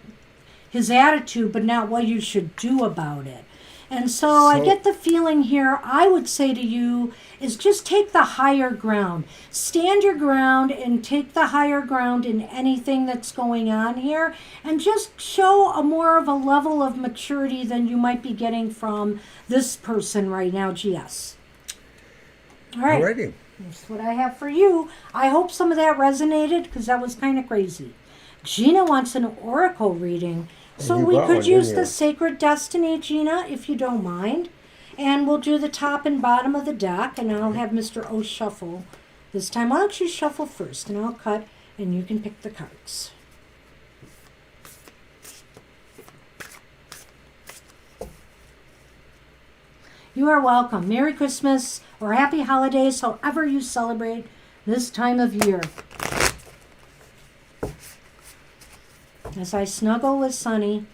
his attitude, but not what you should do about it. And so I get the feeling here, I would say to you, is just take the higher ground. Stand your ground and take the higher ground in anything that's going on here. And just show a more of a level of maturity than you might be getting from this person right now, GS. All right. Alrighty. That's what I have for you. I hope some of that resonated, because that was kind of crazy. Gina wants an oracle reading. So You we got could one, use didn't the you? Sacred Destiny, Gina, if you don't mind. And we'll do the top and bottom of the deck, and I'll have Mr. O shuffle this time. Why don't you shuffle first, and I'll cut, and you can pick the cards. You are welcome. Merry Christmas or Happy Holidays, however you celebrate this time of year. As I snuggle with Sunny.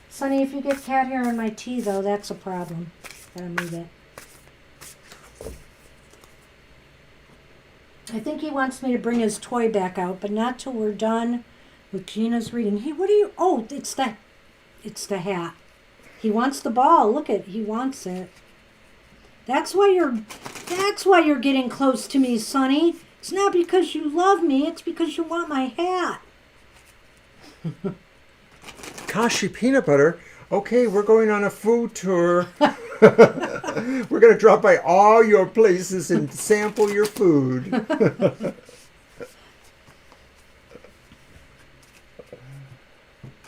Sunny, if you get cat hair in my tea, though, that's a problem. Gotta move it. I think he wants me to bring his toy back out, but not till we're done with Gina's reading. Hey, what are you... Oh, it's the hat. He wants the ball. Look at, he wants it. That's why you're getting close to me, Sonny. It's not because you love me, it's because you want my hat. Kashi peanut butter. Okay, we're going on a food tour. We're going to drop by all your places and sample your food.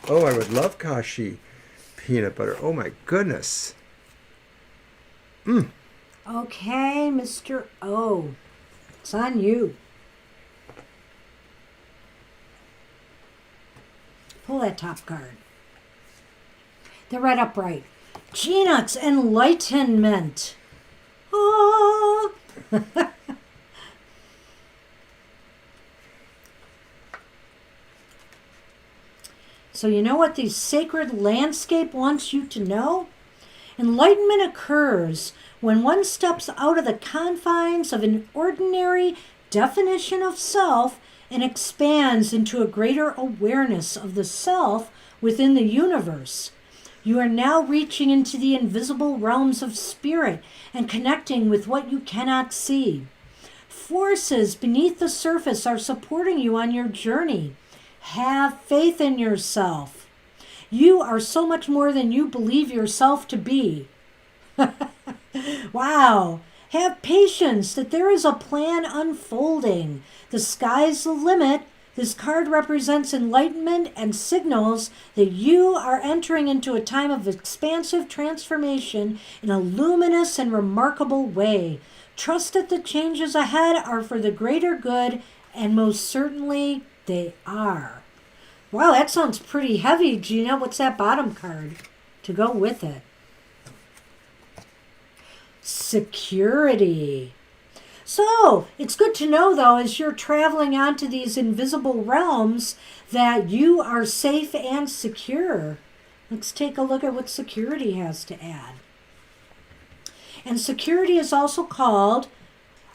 Oh, I would love Kashi peanut butter. Oh my goodness. Okay, Mr. O. It's on you. Pull that top card. They're right upright. Gina's enlightenment. Ah. So you know what the sacred landscape wants you to know? Enlightenment occurs when one steps out of the confines of an ordinary definition of self and expands into a greater awareness of the self within the universe. You are now reaching into the invisible realms of spirit and connecting with what you cannot see. Forces beneath the surface are supporting you on your journey. Have faith in yourself. You are so much more than you believe yourself to be. Wow. Have patience that there is a plan unfolding. The sky's the limit. This card represents enlightenment and signals that you are entering into a time of expansive transformation in a luminous and remarkable way. Trust that the changes ahead are for the greater good, and most certainly they are. Wow, that sounds pretty heavy, Gina. What's that bottom card to go with it? Security. So, it's good to know, though, as you're traveling onto these invisible realms, that you are safe and secure. Let's take a look at what security has to add. And security is also called...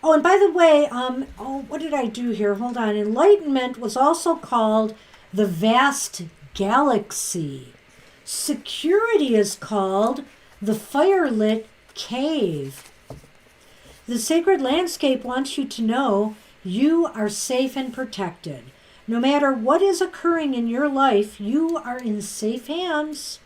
Oh, and by the way, what did I do here? Hold on. Enlightenment was also called the vast galaxy. Security is called the firelit cave. The sacred landscape wants you to know you are safe and protected. No matter what is occurring in your life, you are in safe hands.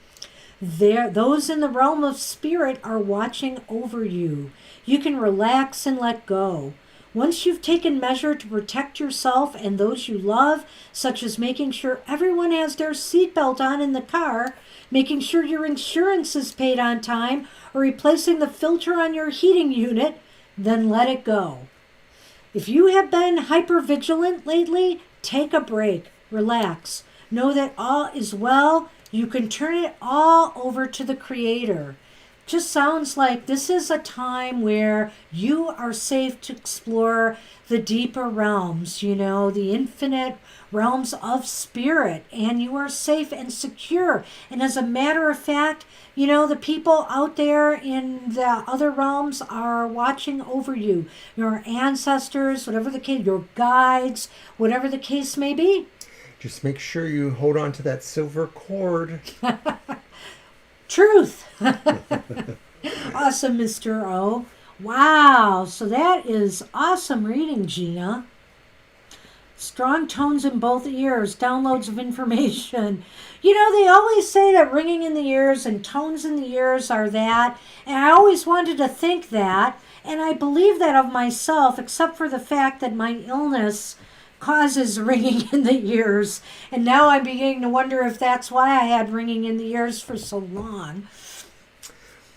Those in the realm of spirit are watching over you. You can relax and let go. Once you've taken measure to protect yourself and those you love, such as making sure everyone has their seatbelt on in the car, making sure your insurance is paid on time, or replacing the filter on your heating unit, then let it go. If you have been hypervigilant lately, take a break, relax. Know that all is well. You can turn it all over to the Creator. Just sounds like this is a time where you are safe to explore the deeper realms, the infinite realms of spirit, and you are safe and secure. And as a matter of fact, the people out there in the other realms are watching over you. Your ancestors, whatever the case, your guides, whatever the case may be. Just make sure you hold on to that silver cord. Truth. Awesome, Mr. O. Wow. So that is awesome reading, Gina. Strong tones in both ears, downloads of information. They always say that ringing in the ears and tones in the ears are that. And I always wanted to think that. And I believe that of myself, except for the fact that my illness causes ringing in the ears. And now I'm beginning to wonder if that's why I had ringing in the ears for so long.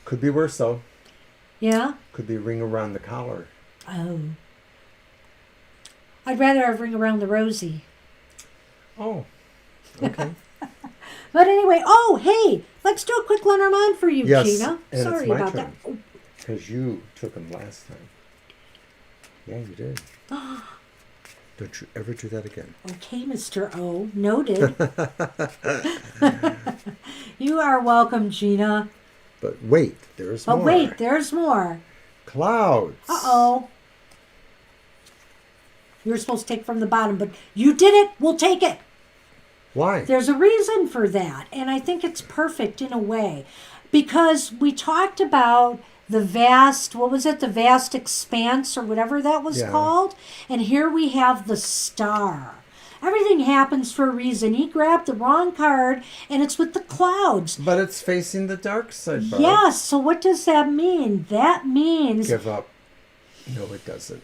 Could be worse, though. Yeah? Could be ring around the collar. Oh. I'd rather have ring around the rosy. Oh, okay. But anyway, hey, let's do a quick Lenormand for you, Gina. And Sorry it's my about turn, that. because you took them last time. Yeah, you did. Don't you ever do that again. Okay, Mr. O. Noted. You are welcome, Gina. But wait, there's more. But wait, there's more. Clouds. Uh-oh. You were supposed to take from the bottom, but you did it. We'll take it. Why? There's a reason for that, and I think it's perfect in a way. Because we talked about the vast expanse or whatever that was called. And here we have the star. Everything happens for a reason. He grabbed the wrong card, and it's with the clouds. But it's facing the dark side, Bob. Yes, so what does that mean? That means... Give up. No, it doesn't.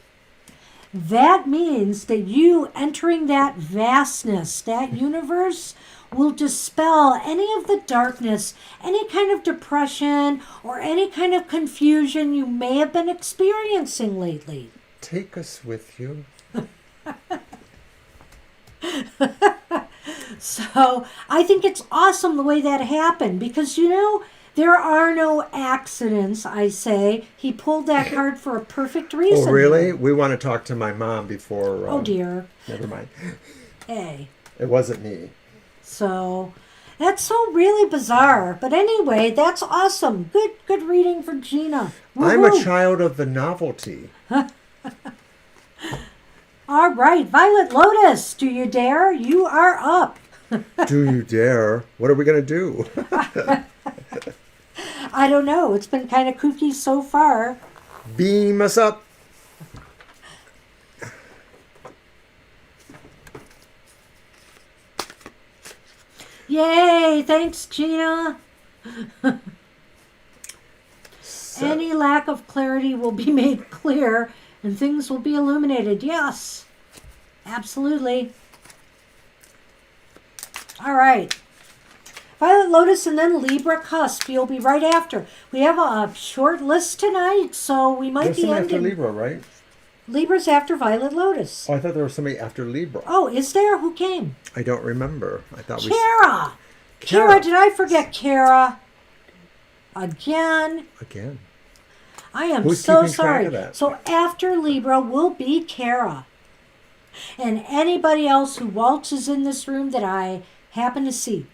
That means that you entering that vastness, that universe, will dispel any of the darkness, any kind of depression, or any kind of confusion you may have been experiencing lately. Take us with you. So I think it's awesome the way that happened because, there are no accidents, I say. He pulled that card for a perfect reason. Oh, really? We want to talk to my mom before... oh, dear. Never mind. Hey. It wasn't me. So, that's so really bizarre. But anyway, that's awesome. Good reading for Gina. Woo-hoo. I'm a child of the novelty. All right, Violet Lotus, do you dare? You are up. Do you dare? What are we going to do? I don't know. It's been kind of kooky so far. Beam us up. Yay! Thanks, Gina. Any lack of clarity will be made clear and things will be illuminated. Yes, absolutely. All right. Violet Lotus and then Libra Cusp. You'll be right after. We have a short list tonight, so we might There's be somebody ending. after Libra, right? Libra's after Violet Lotus. Oh, I thought there was somebody after Libra. Oh, is there? Who came? I don't remember. I thought Kara! Kara, did I forget Kara? Again. I am Who's so keeping track sorry. of that? So after Libra will be Kara. And anybody else who waltzes in this room that I happen to see.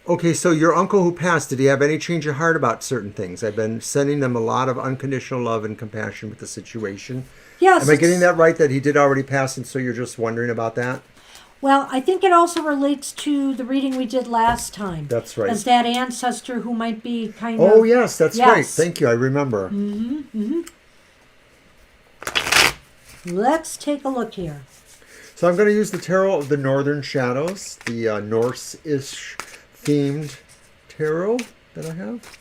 Okay, so your uncle who passed, did he have any change of heart about certain things? I've been sending them a lot of unconditional love and compassion with the situation. Yes. Am I getting that right, that he did already pass, and so you're just wondering about that? Well, I think it also relates to the reading we did last time. That's right. As that ancestor who might be kind of... Oh, yes, that's right. Thank you. I remember. let's take a look here. So I'm going to use the Tarot of the Northern Shadows, the Norse-ish themed tarot that I have.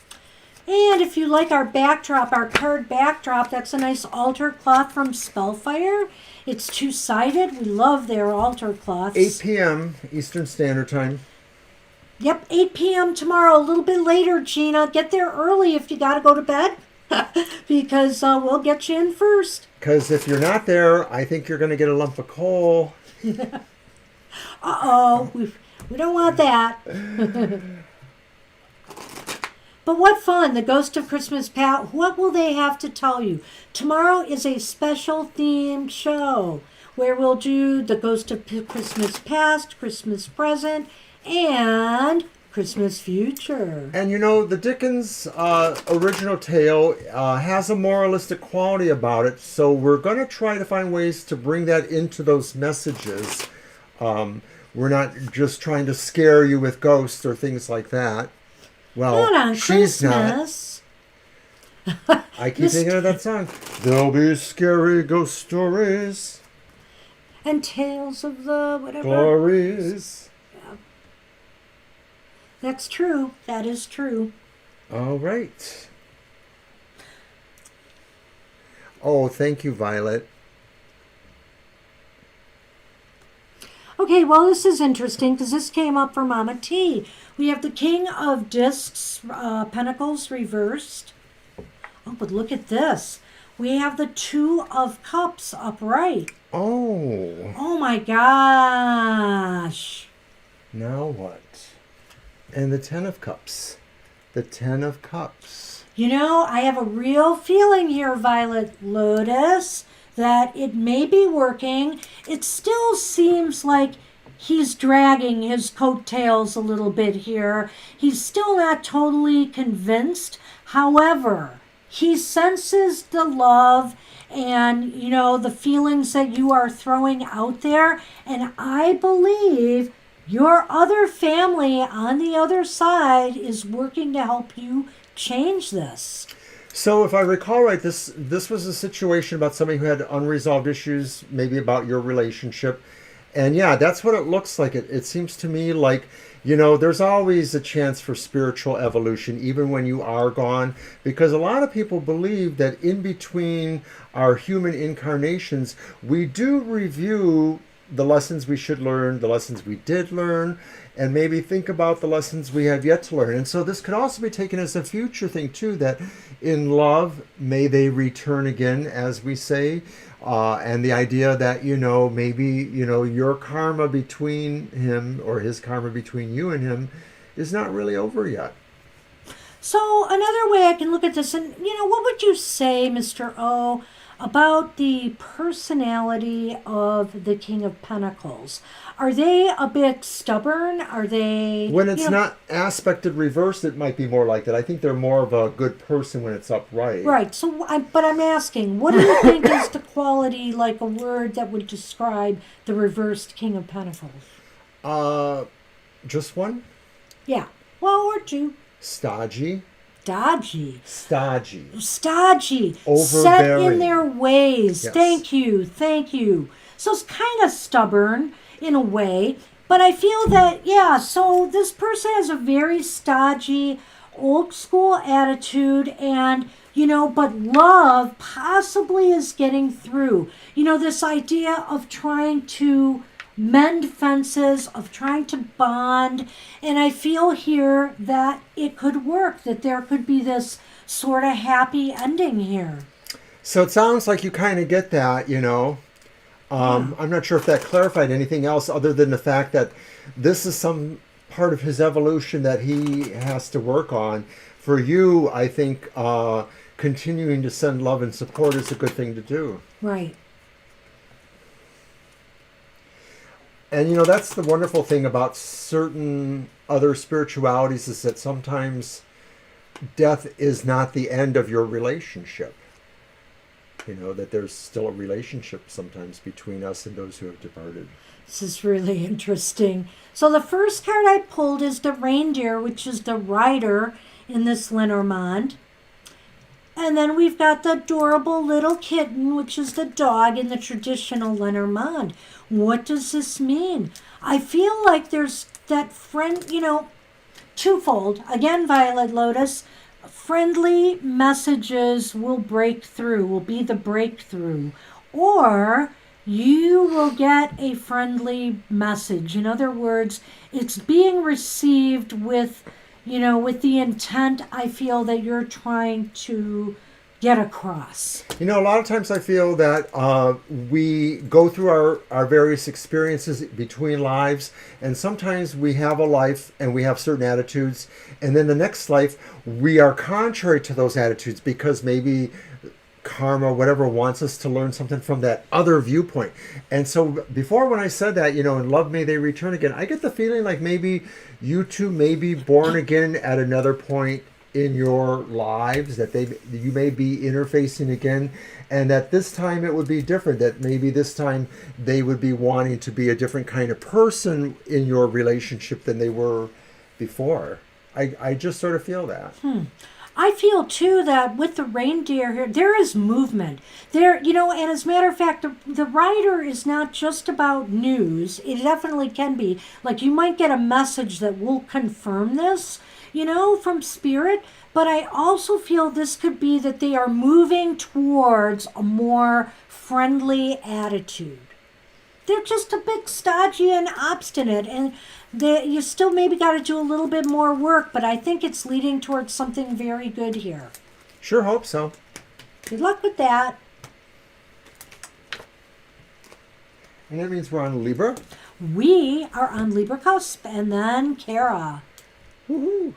And if you like our backdrop, our card backdrop, that's a nice altar cloth from Spellfire. It's two-sided. We love their altar cloths. 8 p.m. Eastern Standard Time. Yep, 8 p.m. tomorrow, a little bit later, Gina. Get there early if you got to go to bed, because we'll get you in first. Because if you're not there, I think you're going to get a lump of coal. Uh-oh, we don't want that. But what fun, the Ghost of Christmas Past. What will they have to tell you? Tomorrow is a special themed show where we'll do the Ghost of Christmas Past, Christmas Present, and Christmas Future. And you know, the Dickens original tale has a moralistic quality about it, so we're going to try to find ways to bring that into those messages. We're not just trying to scare you with ghosts or things like that. Well, Not on she's Christmas. not. I keep thinking of that song. There'll be scary ghost stories. And tales of the whatever. Glories. That's true. That is true. All right. Oh, thank you, Violet. Okay, well, this is interesting because this came up for Mama T. We have the King of Discs, Pentacles reversed. Oh, but look at this. We have the Two of Cups upright. Oh. Oh my gosh. Now what? And the Ten of Cups. The Ten of Cups. You know, I have a real feeling here, Violet Lotus, that it may be working. It still seems like he's dragging his coattails a little bit here. He's still not totally convinced. However, he senses the love and, you know, the feelings that you are throwing out there. And I believe your other family on the other side is working to help you change this. So if I recall right, this was a situation about somebody who had unresolved issues, maybe about your relationship. And yeah, that's what it looks like. It seems to me like, you know, there's always a chance for spiritual evolution, even when you are gone, because a lot of people believe that in between our human incarnations, we do review the lessons we should learn, the lessons we did learn, and maybe think about the lessons we have yet to learn. And so this could also be taken as a future thing too, that in love, may they return again, as we say. And the idea that, you know, maybe, you know, your karma between him or his karma between you and him is not really over yet. So another way I can look at this, and, you know, what would you say, Mr. O, about the personality of the King of Pentacles? Are they a bit stubborn? Are they... When it's not aspected reversed, it might be more like that. I think they're more of a good person when it's upright. Right. So, but I'm asking, what do you think is the quality, like a word that would describe the reversed King of Pentacles? Just one? Yeah. Well, or two. Stodgy. Stodgy. Stodgy. Stodgy. Overbearing. Set in their ways. Yes. Thank you. Thank you. So it's kind of stubborn in a way. But I feel that, yeah, so this person has a very stodgy, old school attitude, and, you know, but love possibly is getting through. You know, this idea of trying to mend fences, of trying to bond. And I feel here that it could work, that there could be this sort of happy ending here. So it sounds like you kind of get that, you know. I'm not sure if that clarified anything else other than the fact that this is some part of his evolution that he has to work on. For you, I think continuing to send love and support is a good thing to do. Right. And, you know, that's the wonderful thing about certain other spiritualities is that sometimes death is not the end of your relationship. You know, that there's still a relationship sometimes between us and those who have departed. This is really interesting. So the first card I pulled is the reindeer, which is the rider in this Lenormand. And then we've got the adorable little kitten, which is the dog in the traditional Lenormand. What does this mean? I feel like there's that friend, twofold. Again, Violet Lotus, friendly messages will break through, will be the breakthrough. Or you will get a friendly message. In other words, it's being received with, with the intent I feel that you're trying to get across. A lot of times I feel that we go through our various experiences between lives, and sometimes we have a life and we have certain attitudes, and then the next life we are contrary to those attitudes because maybe karma, whatever, wants us to learn something from that other viewpoint. And so before, when I said that, in love may they return again, I get the feeling like maybe you two may be born again at another point in your lives, that you may be interfacing again, and that this time it would be different, that maybe this time they would be wanting to be a different kind of person in your relationship than they were before. I just sort of feel that. I feel too that with the reindeer here, there is movement. There, and as a matter of fact, the rider is not just about news. It definitely can be. Like, you might get a message that will confirm this, from spirit. But I also feel this could be that they are moving towards a more friendly attitude. They're just a bit stodgy and obstinate, and you still maybe got to do a little bit more work, but I think it's leading towards something very good here. Sure hope so. Good luck with that. And that means we're on Libra. We are on Libra cusp, and then Kara. Woohoo!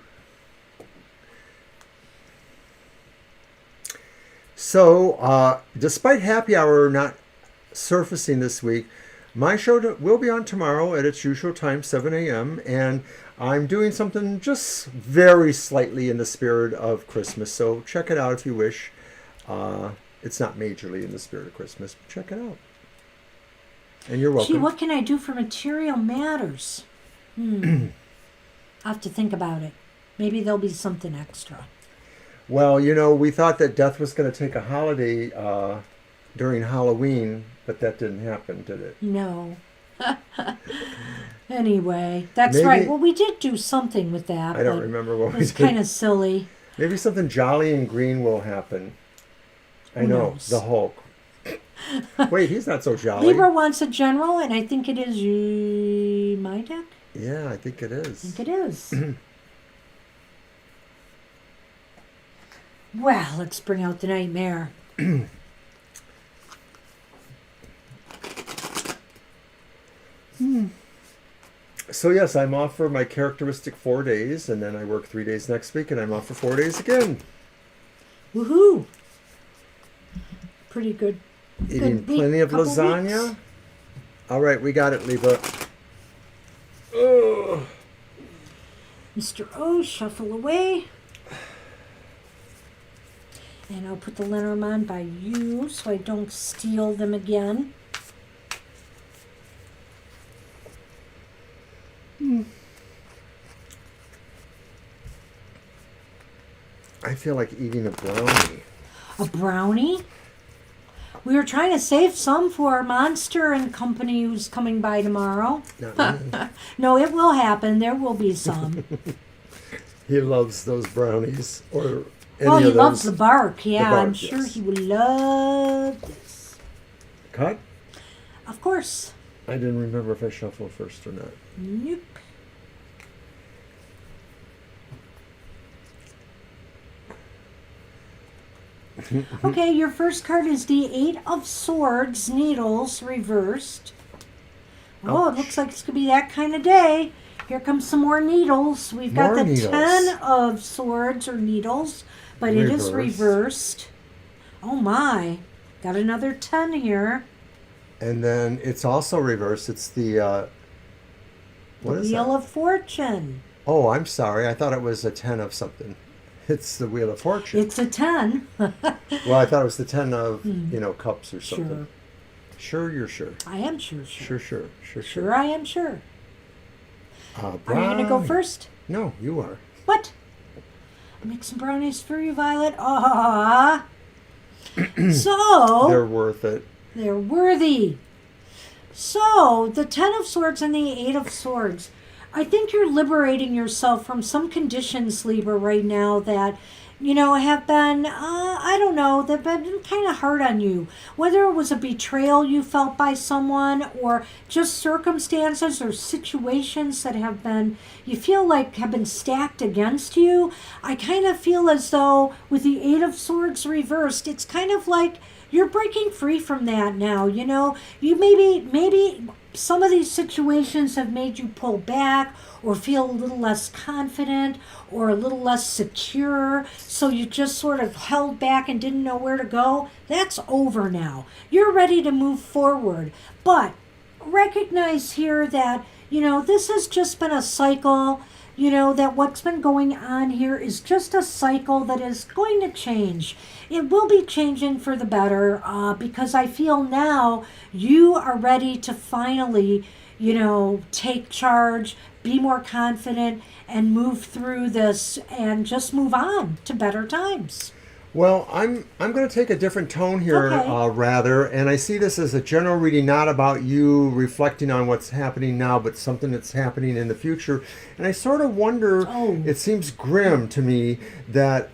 So, despite happy hour not surfacing this week, my show will be on tomorrow at its usual time, 7 a.m., and I'm doing something just very slightly in the spirit of Christmas, so check it out if you wish. It's not majorly in the spirit of Christmas, but check it out. And you're welcome. Gee, what can I do for material matters? I'll have to think about it. Maybe there'll be something extra. Well, we thought that Death was going to take a holiday during Halloween, but that didn't happen, did it? No. Anyway, that's Maybe, right. Well, we did do something with that. I don't remember what we did. It was kind of silly. Maybe something jolly and green will happen. I know, knows? the Hulk. Wait, he's not so jolly. Libra wants a general, and I think it is my deck. Yeah, I think it is. I think it is. Well, let's bring out the nightmare. So yes, I'm off for my characteristic 4 days, and then I work 3 days next week, and I'm off for 4 days again. Woohoo! Pretty good. Eating plenty of lasagna. Weeks. All right, we got it, Libra. Ugh. Mr. O, shuffle away. And I'll put the Lenormand by you so I don't steal them again. I feel like eating a brownie. A brownie? We were trying to save some for Monster and Company who's coming by tomorrow. Not me. No, it will happen. There will be some. He loves those brownies. Or any Well, he of those. loves the bark. Yeah, bark, I'm sure yes. he will love this. Cut? Of course. I didn't remember if I shuffled first or not. Nope. Okay, your first card is the Eight of Swords, Needles, reversed. Oh, it looks like it's going to be that kind of day. Here comes some more needles. We've got More the needles. 10 of Swords or Needles, but it is Reversed. reversed. Oh my. Got another 10 here. And then it's also reversed. It's the, what is Wheel that? of Fortune. Oh, I'm sorry. I thought it was a 10 of something. It's the Wheel of Fortune. It's a 10. Well, I thought it was the 10 of, cups or something. Sure. Sure, you're sure. I am sure. Sure. I am sure. Are you going to go Brownie. first? No, you are. What? Make some brownies for you, Violet. Ah. So They're worth it. they're worthy. So the Ten of Swords and the Eight of Swords. I think you're liberating yourself from some conditions, Libra, right now that, have been, I don't know, they've been kind of hard on you. Whether it was a betrayal you felt by someone or just circumstances or situations that have been, you feel like have been stacked against you. I kind of feel as though with the Eight of Swords reversed, it's kind of like you're breaking free from that now. You maybe some of these situations have made you pull back or feel a little less confident or a little less secure, so you just sort of held back and didn't know where to go. That's over now. You're ready to move forward. But recognize here that, this has just been a cycle. That what's been going on here is just a cycle that is going to change. It will be changing for the better because I feel now you are ready to finally, take charge, be more confident, and move through this and just move on to better times. Well, I'm going to take a different tone here, Okay. rather, and I see this as a general reading, not about you reflecting on what's happening now, but something that's happening in the future. And I sort of wonder, Oh. it seems grim to me that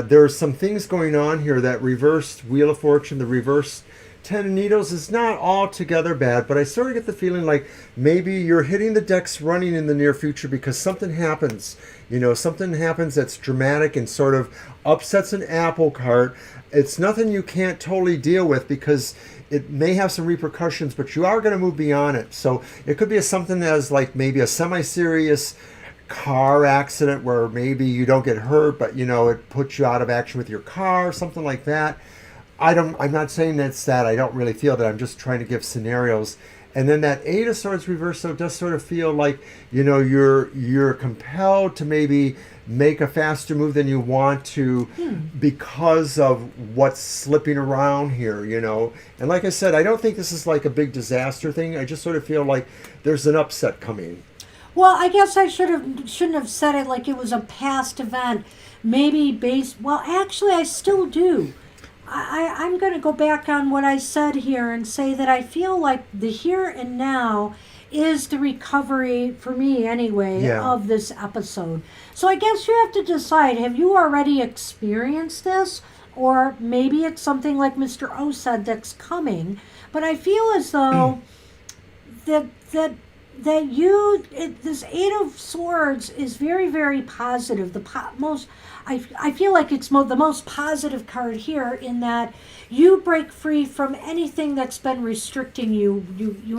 there's some things going on here. That reversed Wheel of Fortune, the reversed Ten of Needles is not altogether bad, but I sort of get the feeling like maybe you're hitting the decks running in the near future because something happens. Something happens that's dramatic and sort of upsets an apple cart. It's nothing you can't totally deal with because it may have some repercussions, but you are going to move beyond it. So it could be something as like maybe a semi-serious car accident where maybe you don't get hurt, but it puts you out of action with your car, something like that. I'm not saying that's that. I don't really feel that. I'm just trying to give scenarios. And then that Eight of Swords reversal does sort of feel like, you're compelled to maybe make a faster move than you want to because of what's slipping around here, And like I said, I don't think this is like a big disaster thing. I just sort of feel like there's an upset coming. Well, I guess I shouldn't have said it like it was a past event. Maybe well, actually, I still do. I'm going to go back on what I said here and say that I feel like the here and now is the recovery, for me anyway, Yeah. of this episode. So I guess you have to decide, have you already experienced this? Or maybe it's something like Mr. O said that's coming. But I feel as though that this Eight of Swords is very, very positive. I feel like it's the most positive card here in that you break free from anything that's been restricting you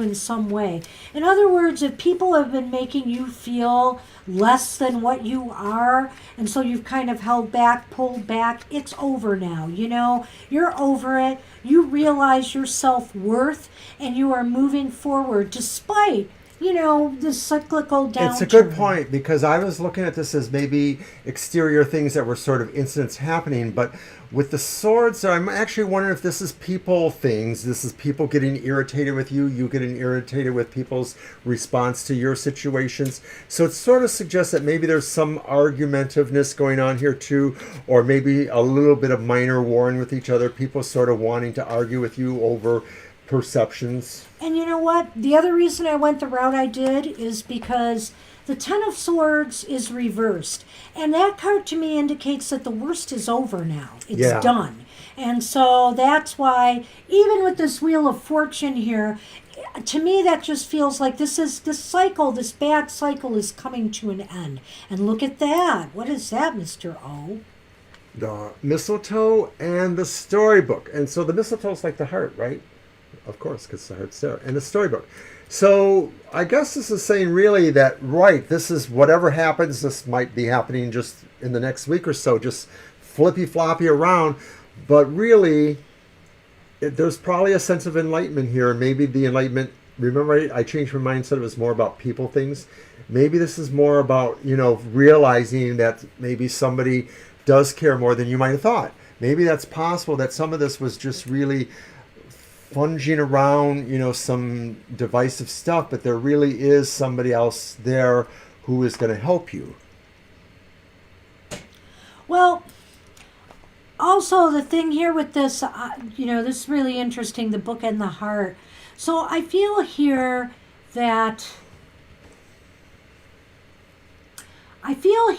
in some way. In other words, if people have been making you feel less than what you are, and so you've kind of held back, pulled back, it's over now. You're over it. You realize your self-worth, and you are moving forward despite the cyclical downturn. It's a good point because I was looking at this as maybe exterior things that were sort of incidents happening, but with the swords, I'm actually wondering if this is people things. This is people getting irritated with you getting irritated with people's response to your situations. So it sort of suggests that maybe there's some argumentiveness going on here too, or maybe a little bit of minor warring with each other, people sort of wanting to argue with you over perceptions. And you know what? The other reason I went the route I did is because the Ten of Swords is reversed. And that card to me indicates that the worst is over now. It's done. And so that's why, even with this Wheel of Fortune here, to me that just feels like this bad cycle is coming to an end. And look at that. What is that, Mr. O? The mistletoe and the storybook. And so the mistletoe is like the heart, right? Of course, because the heart's there. And the storybook. So I guess this is saying really that, right, this is whatever happens, this might be happening just in the next week or so, just flippy-floppy around. But really, there's probably a sense of enlightenment here. And maybe the enlightenment, remember I changed my mind, said it was more about people things. Maybe this is more about, realizing that maybe somebody does care more than you might have thought. Maybe that's possible that some of this was just really funging around, some divisive stuff, but there really is somebody else there who is going to help you. Well, also the thing here with this, this is really interesting, the book and the heart. So I feel here that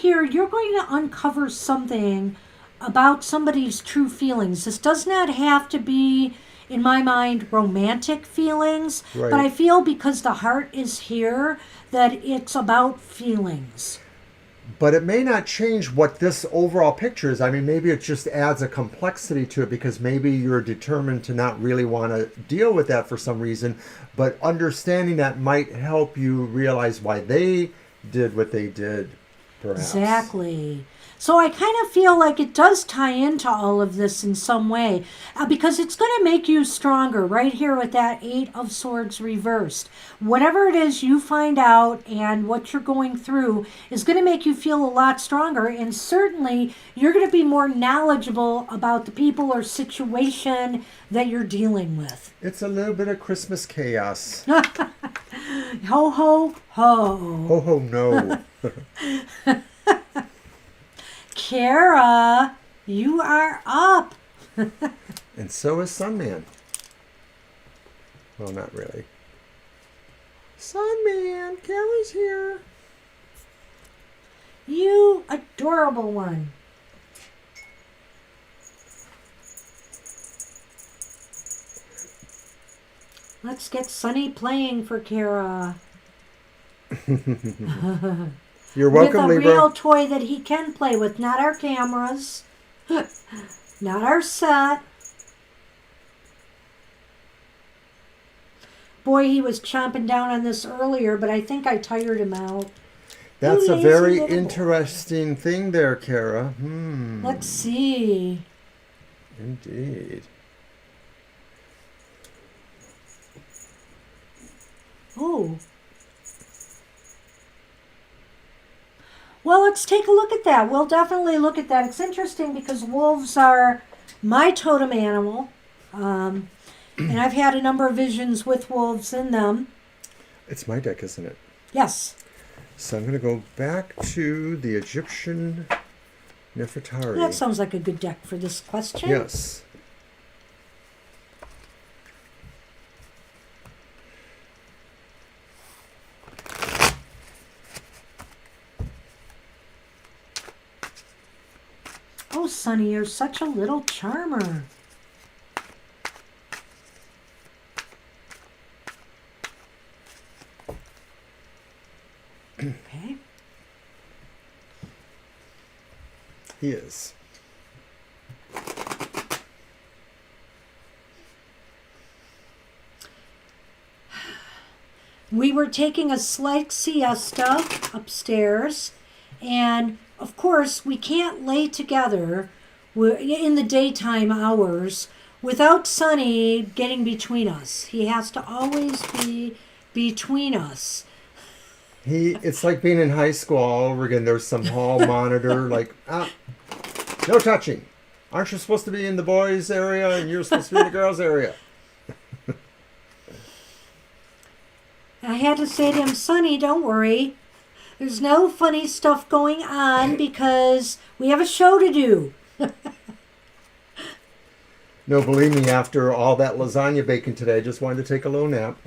you're going to uncover something about somebody's true feelings. This does not have to be, in my mind, romantic feelings, Right. but I feel because the heart is here that it's about feelings. But it may not change what this overall picture is. I mean, maybe it just adds a complexity to it because maybe you're determined to not really want to deal with that for some reason. But understanding that might help you realize why they did what they did, perhaps. Exactly. So I kind of feel like it does tie into all of this in some way because it's going to make you stronger right here with that Eight of Swords reversed. Whatever it is you find out and what you're going through is going to make you feel a lot stronger, and certainly you're going to be more knowledgeable about the people or situation that you're dealing with. It's a little bit of Christmas chaos. Ho, ho, ho. Ho, ho, no. Kara, you are up. And so is Sunman. Well, not really. Sunman, Kara's here. You adorable one. Let's get Sunny playing for Kara. You're welcome, with a Libra. real toy that he can play with, not our cameras, not our set. Boy, he was chomping down on this earlier, but I think I tired him out. That's You a lazy very little boy. interesting thing there, Kara. Let's see. Indeed. Oh. Well, let's take a look at that. We'll definitely look at that. It's interesting because wolves are my totem animal. And I've had a number of visions with wolves in them. It's my deck, isn't it? Yes. So I'm going to go back to the Egyptian Nefertari. That sounds like a good deck for this question. Yes. Oh, Sonny, you're such a little charmer. Okay. He is. We were taking a slight siesta upstairs, and of course, we can't lay together in the daytime hours without Sonny getting between us. He has to always be between us. It's like being in high school all over again. There's some hall monitor like, no touching. Aren't you supposed to be in the boys' area and you're supposed to be in the girls' area? I had to say to him, Sonny, don't worry. There's no funny stuff going on because we have a show to do. No, believe me, after all that lasagna baking today, I just wanted to take a low nap.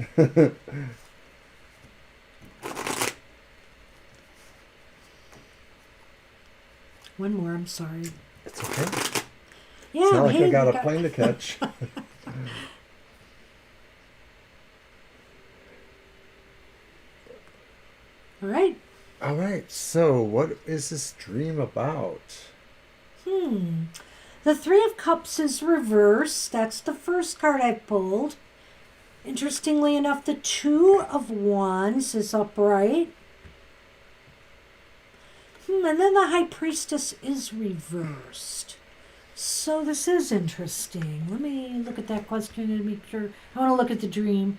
One more, I'm sorry. It's okay. Yeah, It's not like hey, I got a plane to catch. All right. All right, so what is this dream about? The Three of Cups is reversed. That's the first card I pulled. Interestingly enough, the Two of Wands is upright. And then the High Priestess is reversed. So this is interesting. Let me look at that question and make sure. I want to look at the dream.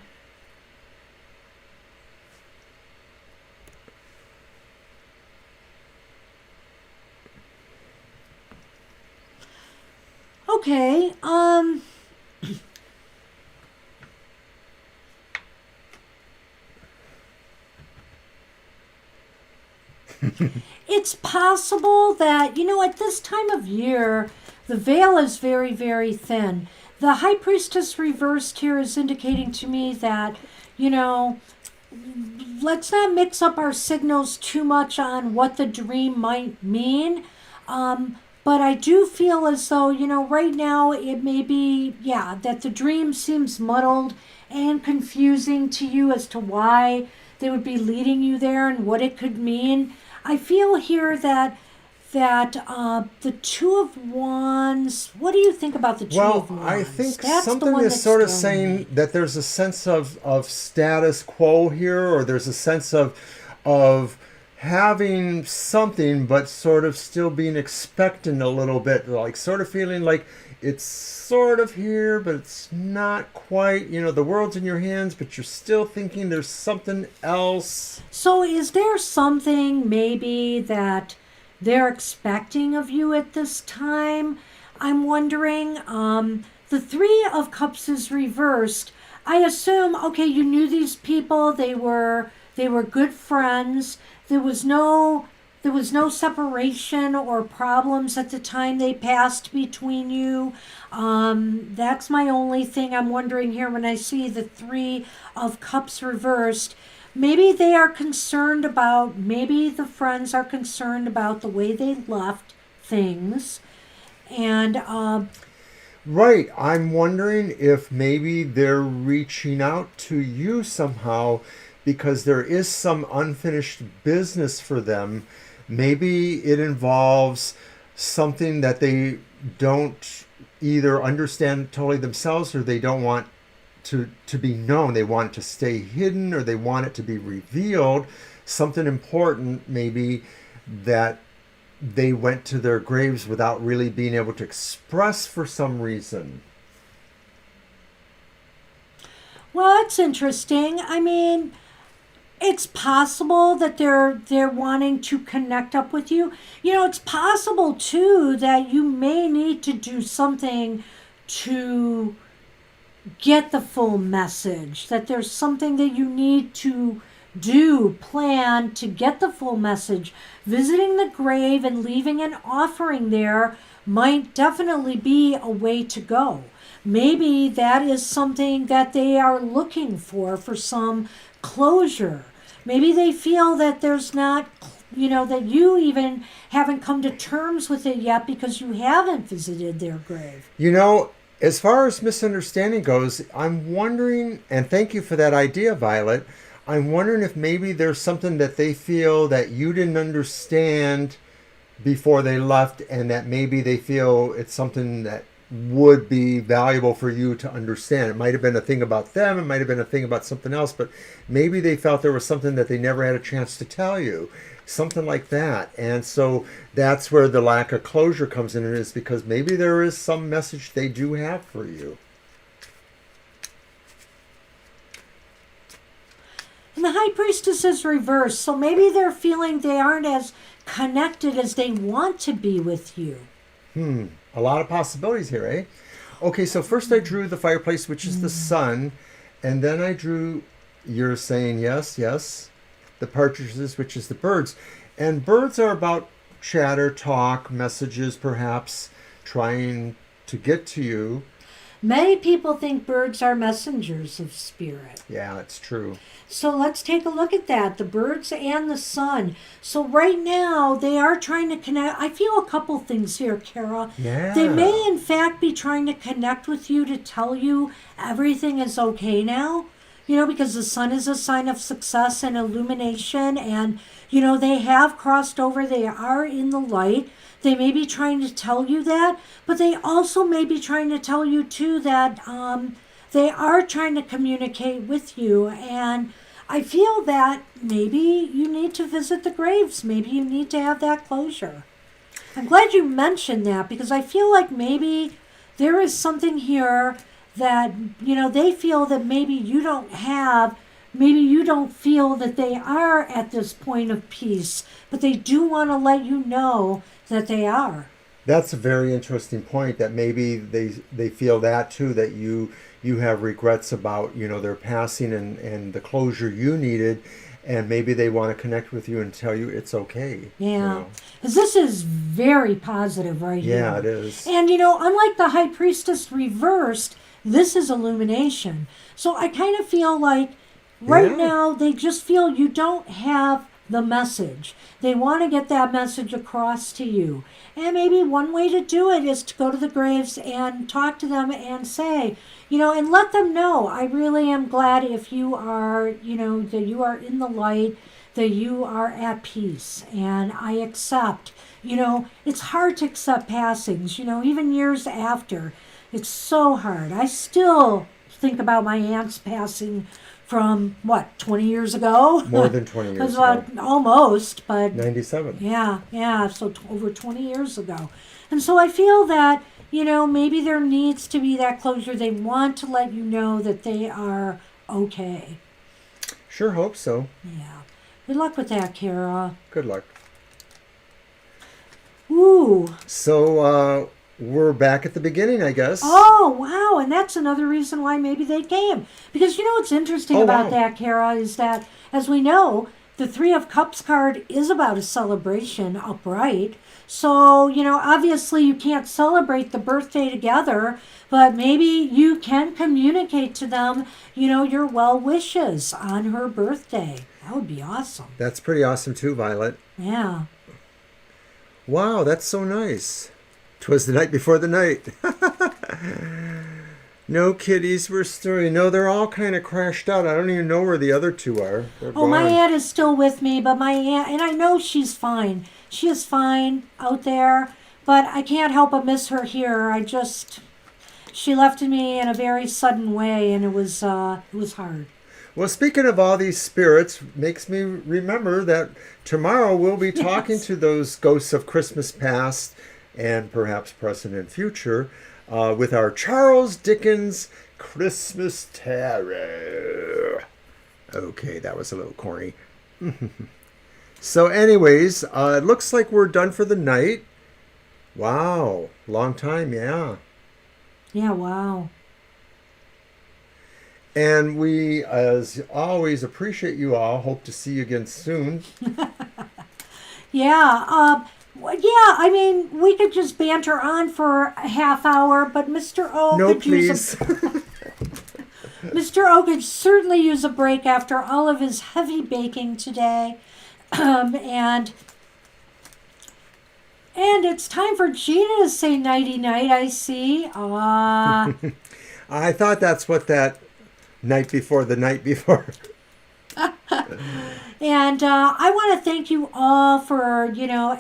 Okay, It's possible that, at this time of year, the veil is very, very thin. The High Priestess reversed here is indicating to me that, you know, let's not mix up our signals too much on what the dream might mean. But I do feel as though, right now it may be, that the dream seems muddled and confusing to you as to why they would be leading you there and what it could mean. I feel here that the Two of Wands. What do you think about the Two of Wands? I think That's something is sort of saying that there's a sense of status quo here, or there's a sense of having something, but sort of still being expectant a little bit, like sort of feeling like it's sort of here, but it's not quite. The world's in your hands, but you're still thinking there's something else. So is there something maybe that they're expecting of you at this time? I'm wondering. The Three of Cups is reversed. I assume, okay, you knew these people. They were good friends. There was no separation or problems at the time they passed between you. That's my only thing I'm wondering here when I see the Three of Cups reversed. Maybe they are concerned about, maybe the friends are concerned about the way they left things. And right, I'm wondering if maybe they're reaching out to you somehow because there is some unfinished business for them. Maybe it involves something that they don't either understand totally themselves, or they don't want to be known. They want it to stay hidden, or they want it to be revealed. Something important maybe that they went to their graves without really being able to express for some reason. well, that's interesting. I mean, it's possible that they're wanting to connect up with you. It's possible too that you may need to do something to get the full message. That there's something that you need to plan to get the full message. Visiting the grave and leaving an offering there might definitely be a way to go. Maybe that is something that they are looking for some closure. Maybe they feel that there's not, that you even haven't come to terms with it yet because you haven't visited their grave. As far as misunderstanding goes, I'm wondering, and thank you for that idea, Violet, I'm wondering if maybe there's something that they feel that you didn't understand before they left, and that maybe they feel it's something that would be valuable for you to understand. It might have been a thing about them, it might have been a thing about something else, but maybe they felt there was something that they never had a chance to tell you. Something like that. And so that's where the lack of closure comes in, is because maybe there is some message they do have for you. And the High Priestess is reversed, so maybe they're feeling they aren't as connected as they want to be with you. A lot of possibilities here, eh? Okay, so first I drew the fireplace, which is the sun, and then I drew, you're saying yes, the partridges, which is the birds. And birds are about chatter, talk, messages, perhaps trying to get to you. Many people think birds are messengers of spirit. Yeah, it's true. So let's take a look at that. The birds and the sun. So right now, they are trying to connect. I feel a couple things here, Kara. Yeah. They may, in fact, be trying to connect with you to tell you everything is okay now. Because the sun is a sign of success and illumination. And, they have crossed over. They are in the light. They may be trying to tell you that. But they also may be trying to tell you, too, that they are trying to communicate with you. And I feel that maybe you need to visit the graves. Maybe you need to have that closure. I'm glad you mentioned that, because I feel like maybe there is something here that, they feel that maybe you don't have. Maybe you don't feel that they are at this point of peace, but they do want to let you know that they are. That's a very interesting point, that maybe they feel that too, that you have regrets about, their passing and the closure you needed. and maybe they want to connect with you and tell you it's okay. Yeah. You know? Because this is very positive right here. Yeah, it is. And, unlike the High Priestess reversed, this is illumination. So I kind of feel like right now they just feel you don't have the message. They want to get that message across to you. And maybe one way to do it is to go to the graves and talk to them and say, and let them know, I really am glad if you are, that you are in the light, that you are at peace. And I accept, it's hard to accept passings, even years after. It's so hard. I still think about my aunt's passing from 20 years ago? More than 20 years ago. Almost, but 97. Yeah, so over 20 years ago. And so I feel that, maybe there needs to be that closure. They want to let you know that they are okay. Sure hope so. Yeah. Good luck with that, Kara. Good luck. Ooh. So, we're back at the beginning, I guess. Oh, wow. And that's another reason why maybe they came. Because what's interesting about that, Kara, is that, as we know, the Three of Cups card is about a celebration upright. So, obviously you can't celebrate the birthday together, but maybe you can communicate to them, your well wishes on her birthday. That would be awesome. That's pretty awesome too, Violet. Yeah. Wow, that's so nice. 'Twas the night before the night. No kitties were stirring. No, they're all kind of crashed out. I don't even know where the other two are. They're gone. My aunt is still with me, but my aunt, and I know she's fine. She is fine out there, but I can't help but miss her here. She left me in a very sudden way, and it was hard. Well, speaking of all these spirits, makes me remember that tomorrow we'll be talking to those ghosts of Christmas past and perhaps present and future with our Charles Dickens Christmas Tarot. Okay, that was a little corny. So anyways, it looks like we're done for the night. Wow, long time, yeah. Yeah, wow. And we, as always, appreciate you all. Hope to see you again soon. Yeah, I mean, we could just banter on for a half hour, but Mr. O No, could please. Mr. O could certainly use a break after all of his heavy baking today. And it's time for Gina to say nighty-night, I see. I thought that's what that night before the night before. And I want to thank you all for,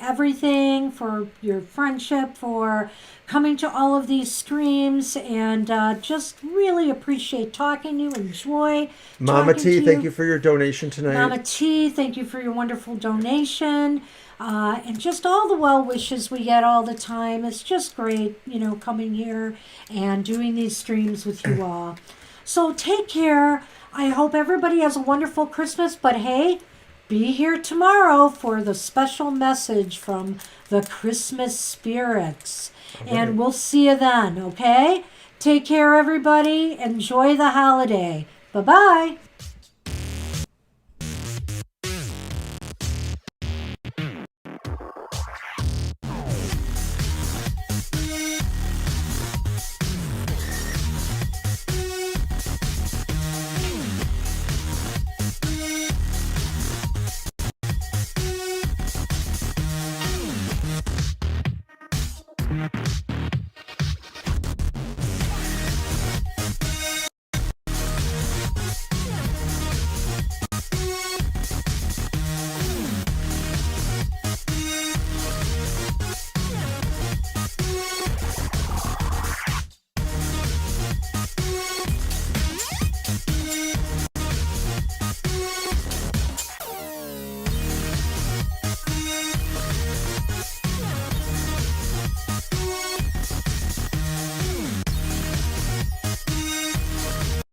everything, for your friendship, for coming to all of these streams, and just really appreciate talking to you, enjoy Mama talking T, to thank you for your donation tonight. Mama T, thank you for your wonderful donation. And just all the well wishes we get all the time. It's just great, coming here and doing these streams with you all. So take care. I hope everybody has a wonderful Christmas, but hey, be here tomorrow for the special message from the Christmas spirits. Right. And we'll see you then, okay? Take care, everybody. Enjoy the holiday. Bye-bye.